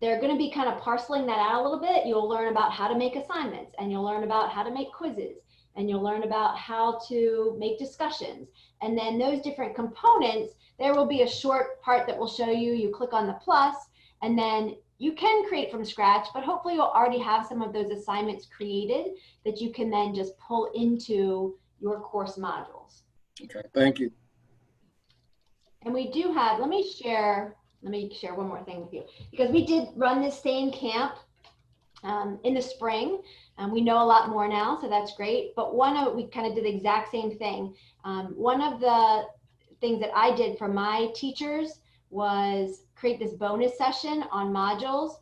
they're going to be kind of parceling that out a little bit. You'll learn about how to make assignments, and you'll learn about how to make quizzes, and you'll learn about how to make discussions. And then those different components, there will be a short part that will show you, you click on the plus, and then you can create from scratch, but hopefully you'll already have some of those assignments created that you can then just pull into your course modules. Okay, thank you. And we do have, let me share one more thing with you, because we did run this same camp in the spring. We know a lot more now, so that's great. But we kind of did the exact same thing. One of the things that I did for my teachers was create this bonus session on modules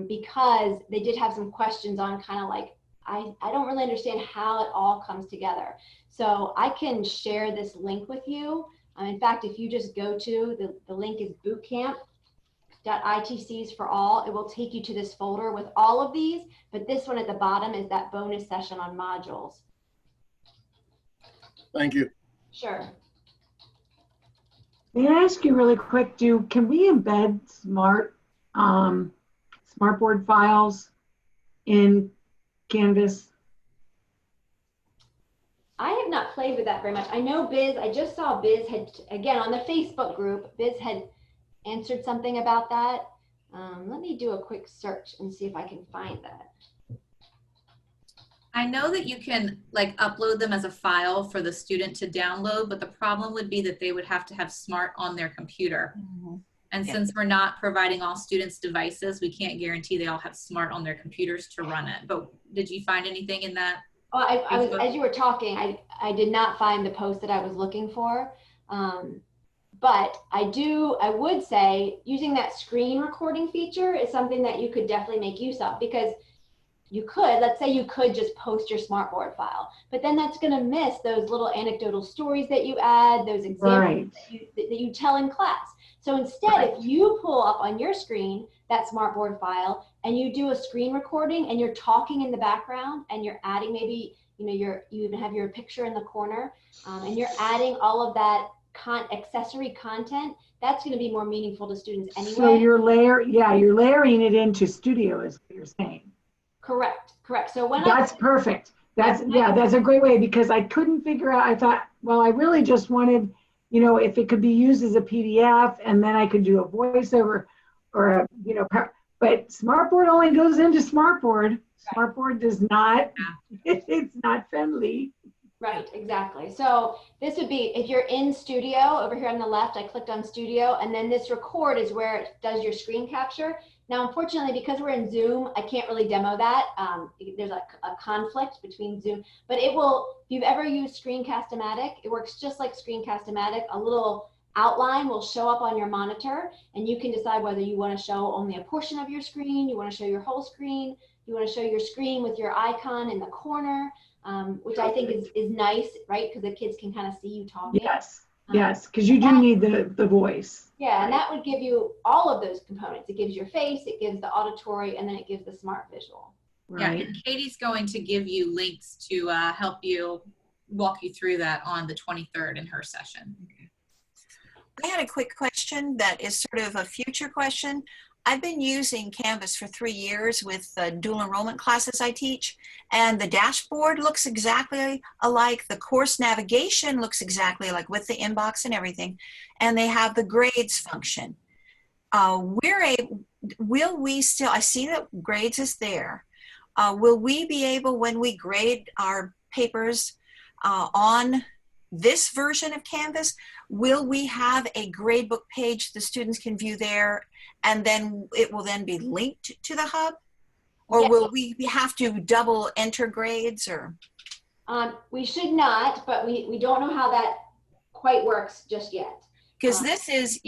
because they did have some questions on kind of like, I don't really understand how it all comes together. So I can share this link with you. In fact, if you just go to, the link is bootcamp.itcs for all, it will take you to this folder with all of these, but this one at the bottom is that bonus session on modules. Thank you. Sure. May I ask you really quick, can we embed smartboard files in Canvas? I have not played with that very much. I know Biz, I just saw Biz had, again, on the Facebook group, Biz had answered something about that. Let me do a quick search and see if I can find that. I know that you can like upload them as a file for the student to download, but the problem would be that they would have to have Smart on their computer. Mm-hmm. And since we're not providing all students devices, we can't guarantee they all have Smart on their computers to run it. But did you find anything in that? Oh, I was, as you were talking, I did not find the post that I was looking for. But I would say using that screen recording feature is something that you could definitely make use of, because let's say you could just post your Smartboard file, but then that's going to miss those little anecdotal stories that you add, those examples that you tell in class. So instead, if you pull up on your screen that Smartboard file and you do a screen recording and you're talking in the background and you're adding maybe, you even have your picture in the corner, and you're adding all of that accessory content, that's going to be more meaningful to students anyway. So you're layering it into Studio is what you're saying. Correct. So that's perfect. That's a great way, because I couldn't figure out, I thought, well, I really just wanted, if it could be used as a PDF and then I could do a voiceover or but Smartboard only goes into Smartboard. Smartboard does not, it's not friendly. Right, exactly. So this would be, if you're in Studio, over here on the left, I clicked on Studio, and then this record is where it does your screen capture. Now, unfortunately, because we're in Zoom, I can't really demo that. There's a conflict between Zoom, but it will, if you've ever used Screencast-O-Matic, it works just like Screencast-O-Matic. A little outline will show up on your monitor, and you can decide whether you want to show only a portion of your screen, you want to show your whole screen, you want to show your screen with your icon in the corner. Which I think is nice, right? Because the kids can kind of see you talking. Yes, because you do need the voice. Yeah, and that would give you all of those components. It gives your face, it gives the auditory, and then it gives the smart visual. Right. Yeah, and Katie's going to give you links to help you walk you through that on the 23rd in her session. I had a quick question that is sort of a future question. I've been using Canvas for 3 years with the dual enrollment classes I teach, and the dashboard looks exactly alike. The course navigation looks exactly like, with the inbox and everything, and they have the grades function. Will we still, I see that grades is there. Will we be able, when we grade our papers on this version of Canvas, will we have a gradebook page the students can view there, and then it will then be linked to the hub? Or will we have to double enter grades? Or we should not, but we don't know how that quite works just yet. Because this is,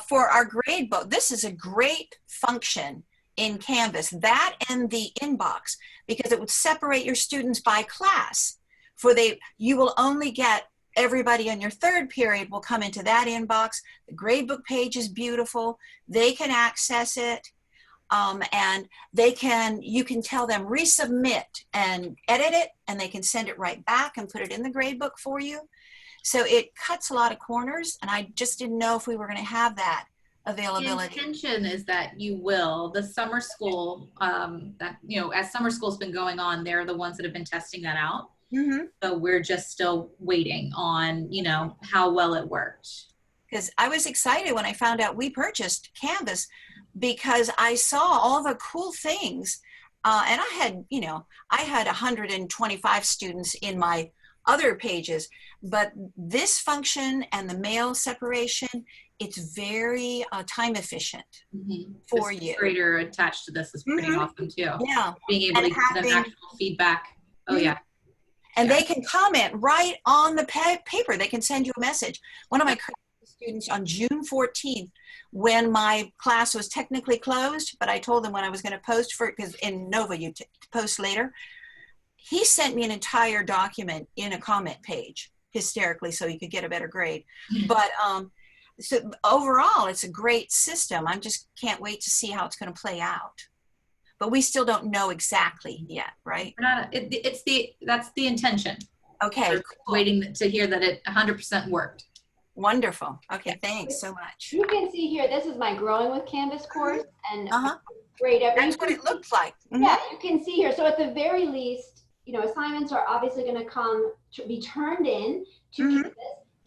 for our gradebook, this is a great function in Canvas, that and the inbox, because it would separate your students by class. You will only get everybody in your third period will come into that inbox. The gradebook page is beautiful. They can access it, and you can tell them resubmit and edit it, and they can send it right back and put it in the gradebook for you. So it cuts a lot of corners, and I just didn't know if we were going to have that availability. The intention is that you will. The summer school, as summer school's been going on, they're the ones that have been testing that out. Mm-hmm. So we're just still waiting on, how well it worked. Because I was excited when I found out we purchased Canvas, because I saw all the cool things. And I had 125 students in my other pages, but this function and the mail separation, it's very time efficient for you. Grader attached to this is pretty awesome too. Yeah. Being able to give them actual feedback. Oh yeah. And they can comment right on the paper. They can send you a message. One of my students on June 14th, when my class was technically closed, but I told them when I was going to post for it, because in Nova you post later, he sent me an entire document in a comment page, hysterically, so he could get a better grade. But so overall, it's a great system. I just can't wait to see how it's going to play out. But we still don't know exactly yet, right? That's the intention. Okay. We're waiting to hear that it 100% worked. Wonderful. Okay, thanks so much. You can see here, this is my Growing with Canvas course, and grade every. That's what it looks like. Yeah, you can see here. So at the very least, assignments are obviously going to be turned in to Canvas.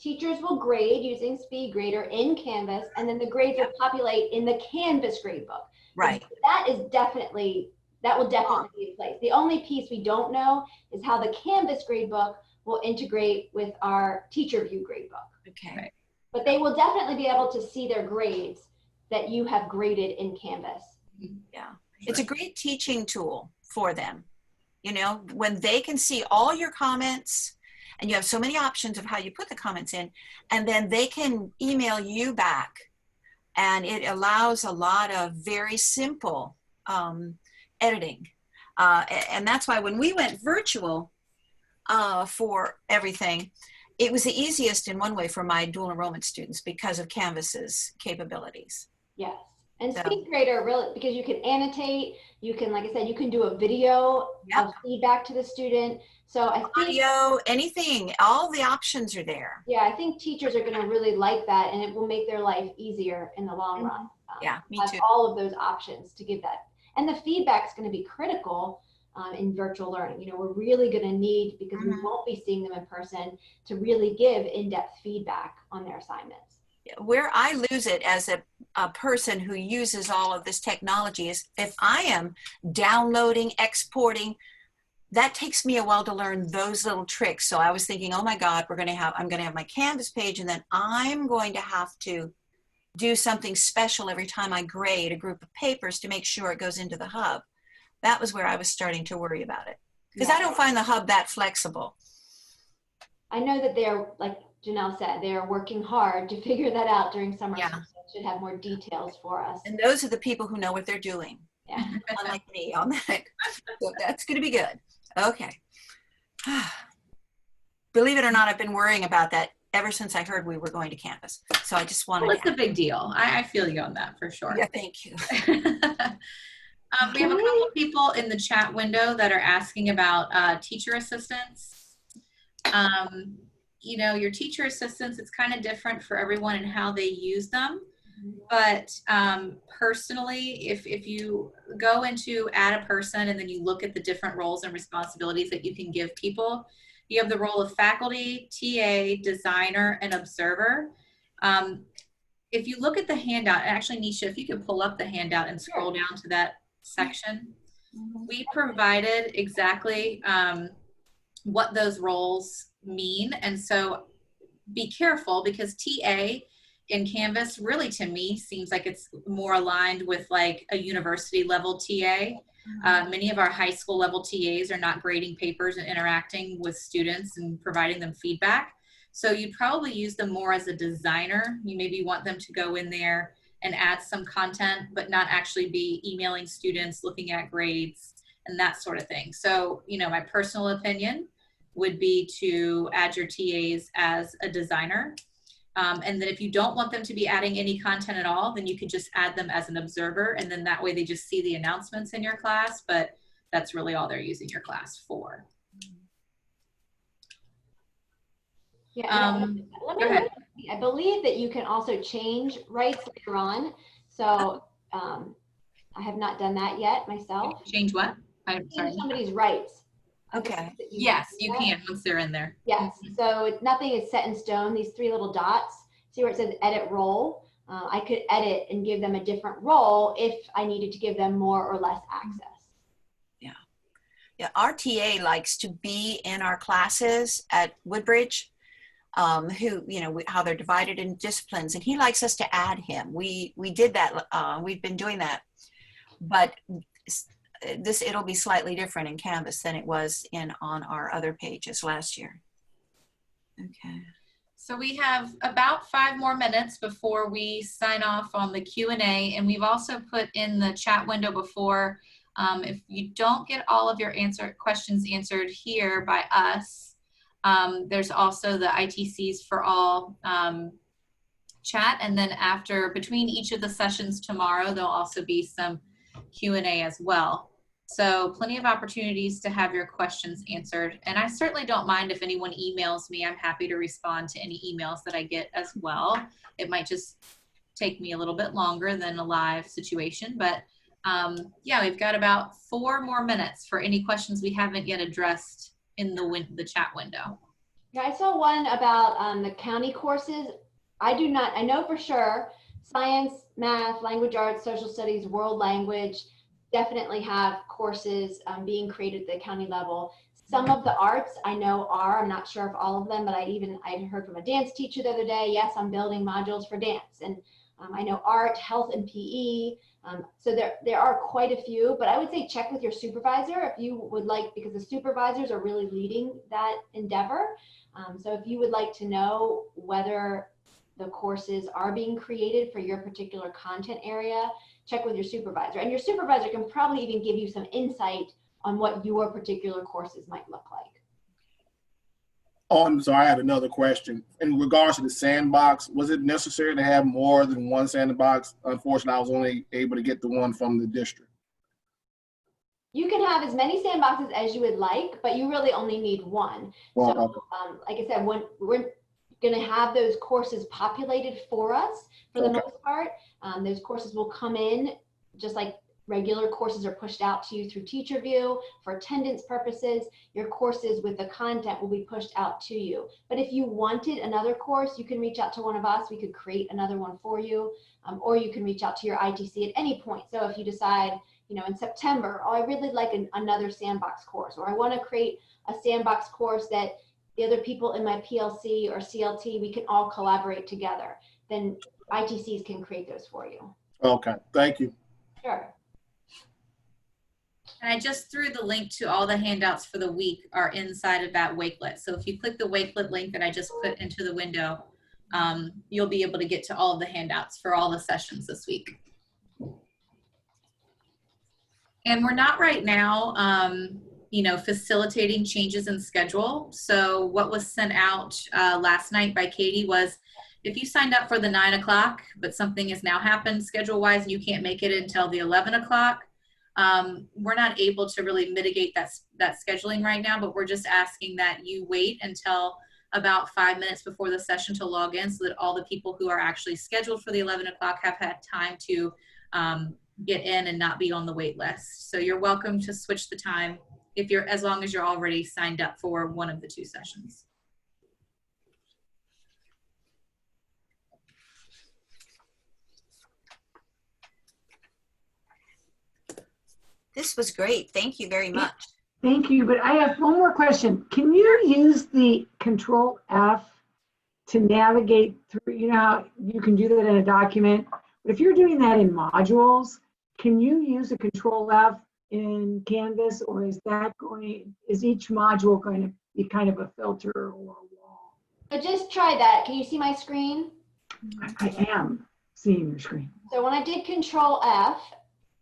Teachers will grade using Speed Grader in Canvas, and then the grades will populate in the Canvas gradebook. Right. That will definitely be in place. The only piece we don't know is how the Canvas gradebook will integrate with our teacher view gradebook. Okay. Right. But they will definitely be able to see their grades that you have graded in Canvas. Yeah. It's a great teaching tool for them. When they can see all your comments, and you have so many options of how you put the comments in, and then they can email you back. And it allows a lot of very simple editing. And that's why when we went virtual for everything, it was the easiest in one way for my dual enrollment students because of Canvas's capabilities. Yes. And So- SpeedGrader really, because you can annotate, you can, like I said, you can do a video of feedback to the student. So I think audio, anything, all the options are there. yeah, I think teachers are going to really like that, and it will make their life easier in the long run. Yeah, me have too. all of those options to give that. And the feedback is going to be critical in virtual learning. You know, we're really going to need, because we won't be seeing them in person, to really give in-depth feedback on their assignments. Where I lose it as a person who uses all of this technology is if I am downloading, exporting, that takes me a while to learn those little tricks. So I was thinking, oh my God, I'm going to have my Canvas page, and then I'm going to have to do something special every time I grade a group of papers to make sure it goes into the hub. That was where I was starting to worry about it, because I don't find the hub that flexible. I know that they're, like Janelle said, they're working hard to figure that out during summer. So they should have more details for us. And those are the people who know what they're doing. Yeah. Unlike me on that. So that's going to be good. Okay. Believe it or not, I've been worrying about that ever since I heard we were going to Canvas. So I just wanted Well, to. it's a big deal. I feel you on that for sure. Yeah, thank you. We have a couple of people in the chat window that are asking about teacher assistants. You know, your teacher assistants, it's kind of different for everyone and how they use them. But personally, if you go into add a person and then you look at the different roles and responsibilities that you can give people, you have the role of faculty, TA, designer, and observer. If you look at the handout, actually, Nisha, if you could pull up the handout and scroll down to that section, we provided exactly what those roles mean. And so be careful, because TA in Canvas really, to me, seems like it's more aligned with like a university level TA. Many of our high school level TAs are not grading papers and interacting with students and providing them feedback. So you'd probably use them more as a designer. You maybe want them to go in there and add some content, but not actually be emailing students, looking at grades and that sort of thing. So, you know, my personal opinion would be to add your TAs as a designer. And then if you don't want them to be adding any content at all, then you could just add them as an observer. And then that way they just see the announcements in your class, but that's really all they're using your class for. Yeah, I believe that you can also change rights later on. So I have not done that yet myself. Change what? I'm sorry. Change somebody's rights. Okay. Yes, you can once they're in there. Yes. So nothing is set in stone. These three little dots. See where it says edit role? I could edit and give them a different role if I needed to give them more or less access. Yeah. Yeah. Our TA likes to be in our classes at Woodbridge, who, you know, how they're divided in disciplines, and he likes us to add him. We did that. We've been doing that, but it'll be slightly different in Canvas than it was on our other pages last year. Okay. So we have about 5 more minutes before we sign off on the Q&A, and we've also put in the chat window before, if you don't get all of your questions answered here by us, there's also the ITCs for all chat, and then between each of the sessions tomorrow, there'll also be some Q&A as well. So plenty of opportunities to have your questions answered. And I certainly don't mind if anyone emails me. I'm happy to respond to any emails that I get as well. It might just take me a little bit longer than a live situation, but yeah, we've got about 4 more minutes for any questions we haven't yet addressed in the chat window. Yeah, I saw one about the county courses. I know for sure science, math, language arts, social studies, world language definitely have courses being created at the county level. Some of the arts I know I'm not sure if all of them, but I heard from a dance teacher the other day, yes, I'm building modules for dance. And I know art, health, and PE. So there are quite a few, but I would say check with your supervisor if you would like, because the supervisors are really leading that endeavor. So if you would like to know whether the courses are being created for your particular content area, check with your supervisor. And your supervisor can probably even give you some insight on what your particular courses might look like. Oh, so I had another question. In regards to the sandbox, was it necessary to have more than one sandbox? Unfortunately, I was only able to get the one from the district. You can have as many sandboxes as you would like, but you really only need one. Well, so, like I said, when we're going to have those courses populated for us for the most part, those courses will come in just like regular courses are pushed out to you through TeacherView. For attendance purposes, your courses with the content will be pushed out to you. But if you wanted another course, you can reach out to one of us. We could create another one for you, or you can reach out to your ITC at any point. So if you decide, you know, in September, oh, I really like another sandbox course, or I want to create a sandbox course that the other people in my PLC or CLT, we can all collaborate together, then ITCs can create those for you. Okay, thank you. Sure. And I just threw the link to all the handouts for the week are inside of that Wakelet. So if you click the Wakelet link that I just put into the window, you'll be able to get to all of the handouts for all the sessions this week. And we're not right now, you know, facilitating changes in schedule. So what was sent out last night by Katie was, if you signed up for the 9 o'clock, but something has now happened schedule-wise and you can't make it until the 11 o'clock, we're not able to really mitigate that scheduling right now, but we're just asking that you wait until about 5 minutes before the session to log in so that all the people who are actually scheduled for the 11 o'clock have had time to get in and not be on the wait list. So you're welcome to switch the time if you're, as long as you're already signed up for one of the 2 sessions. This was great. Thank you very much. Thank you, but I have one more question. Can you use the Control F to navigate through, you know how you can do that in a document? But if you're doing that in modules, can you use a Control F in Canvas, or is each module going to be kind of a filter or a wall? So just try that. Can you see my screen? I am seeing your screen. So when I did Control F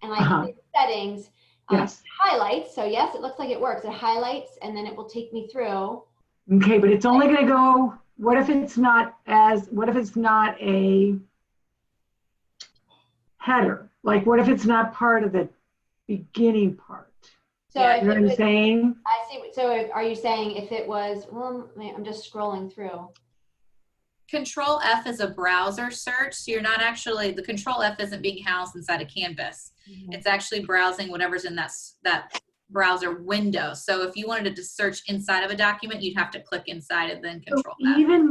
and I click settings, yes. It highlights. So yes, it looks like it works. It highlights and then it will take me through. Okay, but it's only going to go, what if it's not a header? Like what if it's not part of the beginning part? So you know what I'm saying? I see. So are you saying if it was, well, I'm just scrolling through. Control F is a browser search. So you're not actually, the Control F isn't being housed inside a Canvas. Mm-hmm. It's actually browsing whatever's in that browser window. So if you wanted to search inside of a document, you'd have to click inside and then Control F. Even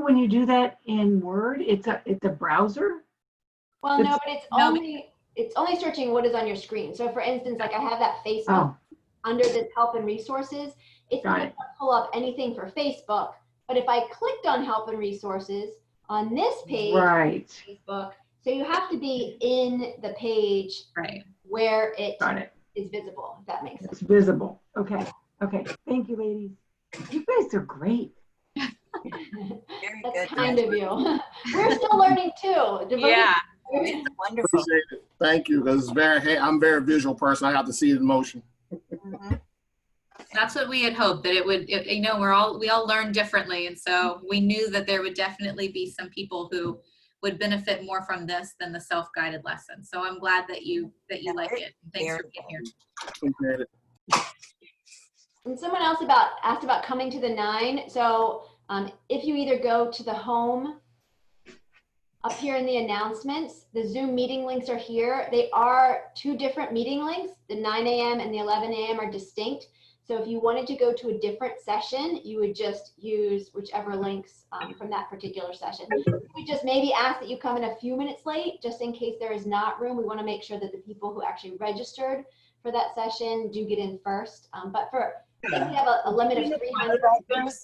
when you do that in Word, it's a browser? Well, no, but it's only searching what is on your screen. So for instance, like I have that Facebook under this help and resources, it's not going to pull up anything for Facebook. But if I clicked on help and resources on this page, Facebook, so you have to be in the page where it is visible, if that makes sense. It's visible. Okay. Okay. Thank you, ladies. You guys are great. That's kind of you. We're still learning too. Yeah. Wonderful. Thank you, because I'm a very visual person. I have to see it in motion. Mm-hmm. That's what we had hoped, that it would, you know, we all learn differently. And so we knew that there would definitely be some people who would benefit more from this than the self-guided lesson. So I'm glad that you like it. Thanks for being here. Appreciate it. And someone else asked about coming to the 9. So if you either go to the home up here in the announcements, the Zoom meeting links are here. They are 2 different meeting links. The 9 a.m. and the 11 a.m. are distinct. So if you wanted to go to a different session, you would just use whichever links from that particular session. We just maybe ask that you come in a few minutes late, just in case there is not room. We want to make sure that the people who actually registered for that session do get in first. But we have a limit of 300.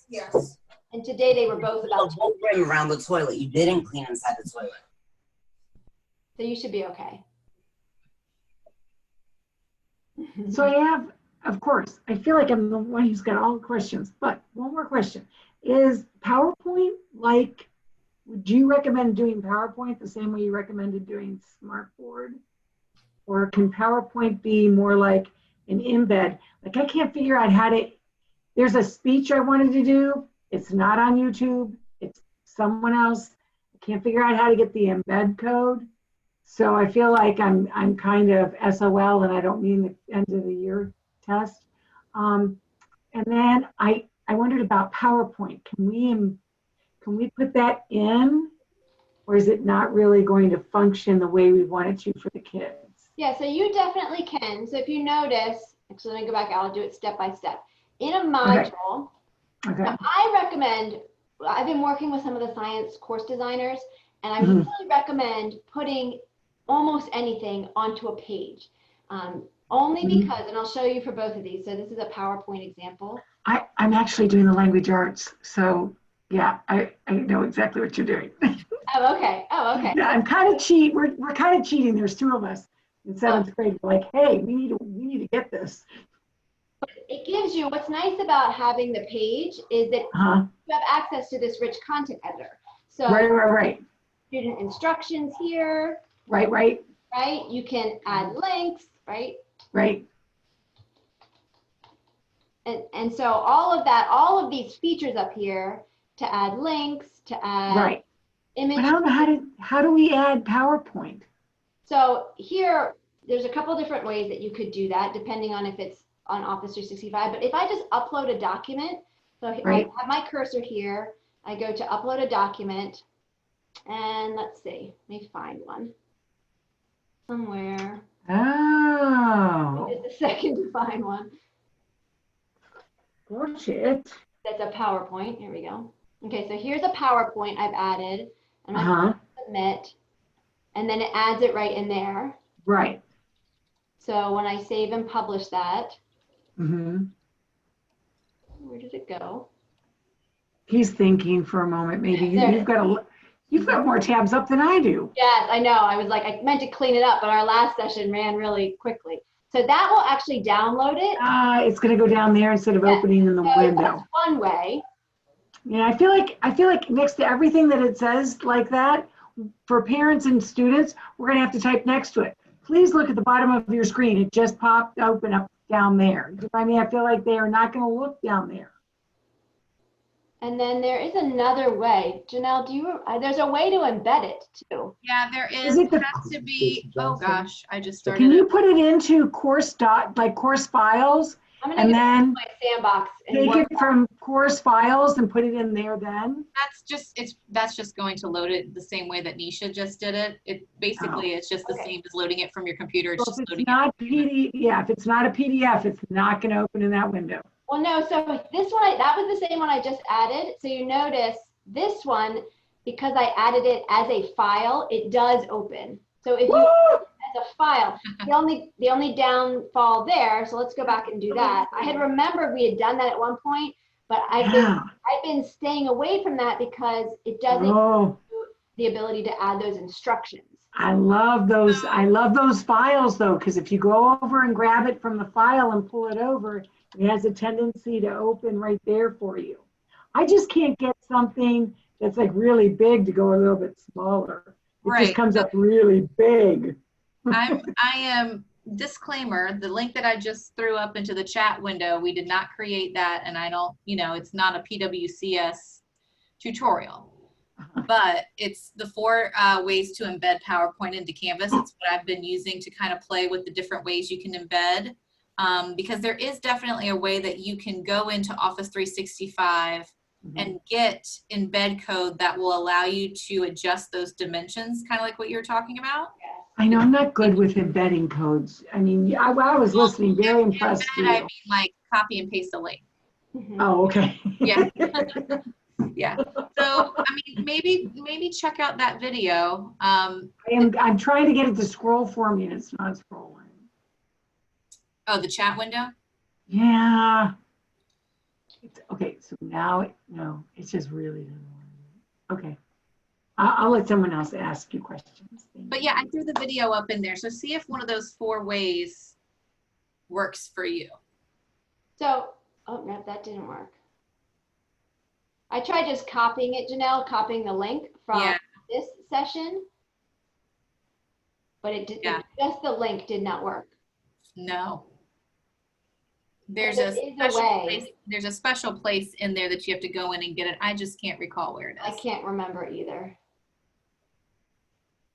Yes. And today they were both about the whole ring around the toilet. You didn't clean inside the toilet. So you should be okay. So I have, of course, I feel like I'm the one who's got all the questions, but one more question. Is PowerPoint like, would you recommend doing PowerPoint the same way you recommended doing Smartboard? Or can PowerPoint be more like an embed? Like I can't figure out how to, there's a speech I wanted to do. It's not on YouTube. It's someone else. I can't figure out how to get the embed code. So I feel like I'm kind of SOL, and I don't mean the end of the year test. And then I wondered about PowerPoint. Can we put that in, or is it not really going to function the way we want it to for the kids? Yeah, so you definitely can. So if you notice, actually let me go back, I'll do it step by step. In a module, Okay. now I recommend, I've been working with some of the science course designers, and I really recommend putting almost anything onto a page. Only because, and I'll show you for both of these. So this is a PowerPoint example. I'm actually doing the language arts, so yeah, I know exactly what you're doing. Oh, okay. Oh, okay. Yeah, I'm kind of we're kind of cheating. There's two of us in seventh grade. We're like, hey, we need to get this. It gives you, what's nice about having the page is that you have access to this rich content editor. So Right. Student instructions here. Right. You can add links, right? Right. And so all of that, all of these features up here to add links, to add images. But I don't know how do we add PowerPoint? So here, there's a couple different ways that you could do that, depending on if it's on Office 365. But if I just upload a document, so I have my cursor here, I go to upload a document, and let's see, let me find one somewhere. Oh. Just a second to find one. Bullshit. That's a PowerPoint. Here we go. Okay, so here's a PowerPoint I've added. And I'm going to submit, and then it adds it right in there. Right. So when I save and publish that, where did it go? He's thinking for a moment. Maybe you've got more tabs up than I do. Yes, I know. I was like, I meant to clean it up, but our last session ran really quickly. So that will actually download it. It's going to go down there instead of opening in the window. That's one way. Yeah, I feel like next to everything that it says like that, for parents and students, we're going to have to type next to it. Please look at the bottom of your screen. It just popped open up down there. I mean, I feel like they are not going to look down there. And then there is another way. Janelle, there's a way to embed it too. Yeah, there is. It has to be, oh gosh, I just started. Can you put it into course files? And then my sandbox and take it from course files and put it in there then? That's just going to load it the same way that Nisha just did it. It's just the same as loading it from your computer. It's just loading it. If it's not a PDF, it's not going to open in that window. Well, no, so this one, that was the same one I just added. So you notice this one, because I added it as a file, it does open. So if you as a file, the only downfall there, so let's go back and do that. I had remembered we had done that at one point, but I've been staying away from that because it doesn't give you the ability to add those instructions. I love those files though, because if you go over and grab it from the file and pull it over, it has a tendency to open right there for you. I just can't get something that's like really big to go a little bit smaller. It just comes up really big. I am, disclaimer, the link that I just threw up into the chat window, we did not create that, and I don't, it's not a PWCS tutorial. But it's the 4 ways to embed PowerPoint into Canvas. It's what I've been using to kind of play with the different ways you can embed. Because there is definitely a way that you can go into Office 365 and get embed code that will allow you to adjust those dimensions, kind of like what you were talking about. I know I'm not good with embedding codes. I mean, I was listening, very impressed. I mean, like copy and paste a link. Oh, okay. Yeah. Yeah. So, I mean, maybe check out that video. I'm trying to get it to scroll for me, and it's not scrolling. Oh, the chat window? Yeah. Okay, so now, no, it's just really, okay. I'll let someone else ask you questions. But yeah, I threw the video up in there. So see if one of those 4 ways works for you. So, oh no, that didn't work. I tried just copying it, Janelle, copying the link from this session, but it did. Yeah. Just the link did not work. No. There's But a there is a special way. place. There's a special place in there that you have to go in and get it. I just can't recall where it is. I can't remember either.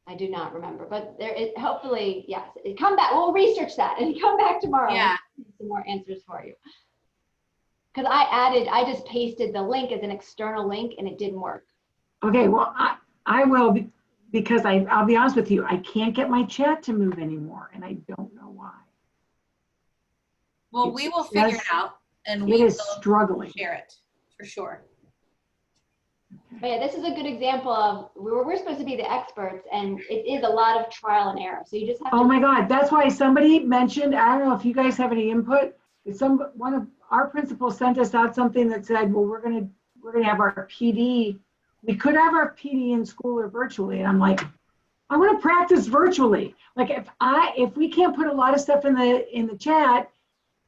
I do not remember, but there is hopefully, yes. Come back. We'll research that and come back tomorrow. Yeah. With some more answers for you. Because I just pasted the link as an external link and it didn't work. Okay, well, I will because I'll be honest with you, I can't get my chat to move anymore and I don't know why. Well, we will figure it out and we It is will struggling. share it for sure. But yeah, this is a good example of we're supposed to be the experts and it is a lot of trial and error. So you just have to. Oh my God, that's why somebody mentioned, I don't know if you guys have any input, but one of our principals sent us out something that said, well, we're gonna have our PD. We could have our PD in school or virtually. And I'm like, I want to practice virtually. Like if we can't put a lot of stuff in the chat,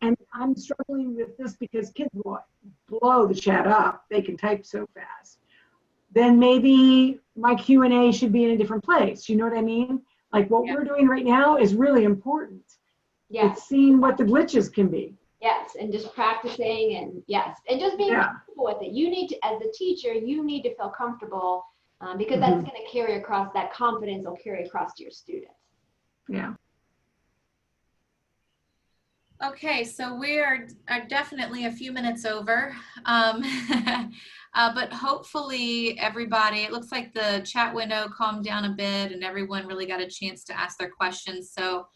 and I'm struggling with this because kids will blow the chat up. They can type so fast. Then maybe my Q&A should be in a different place. You know what I mean? Like what we're doing right now is really important. Yes. It's seeing what the glitches can be. Yes, and just practicing and yes, and just being comfortable with it. You need to, as a teacher, you need to feel comfortable because that's going to carry across, that confidence will carry across to your students. Yeah. Okay, so we are definitely a few minutes over, but hopefully everybody, it looks like the chat window calmed down a bit and everyone really got a chance to ask their questions. So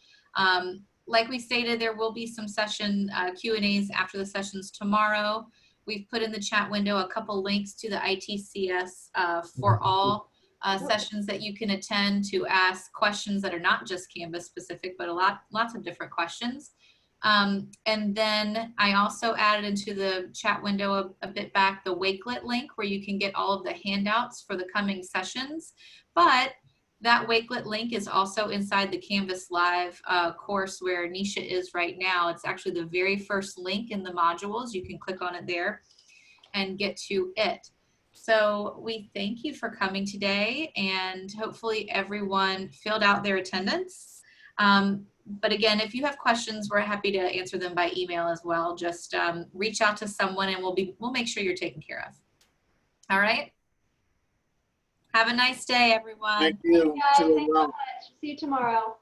like we stated, there will be some session Q&As after the sessions tomorrow. We've put in the chat window a couple links to the ITCS for all sessions that you can attend to ask questions that are not just Canvas specific, but lots of different questions. And then I also added into the chat window a bit back the Wakelet link where you can get all of the handouts for the coming sessions. But that Wakelet link is also inside the Canvas Live course where Nisha is right now. It's actually the very first link in the modules. You can click on it there and get to it. So we thank you for coming today and hopefully everyone filled out their attendance. But again, if you have questions, we're happy to answer them by email as well. Just reach out to someone and we'll make sure you're taken care of. All right. Have a nice day, everyone. Thank you. Thanks so much. See you tomorrow.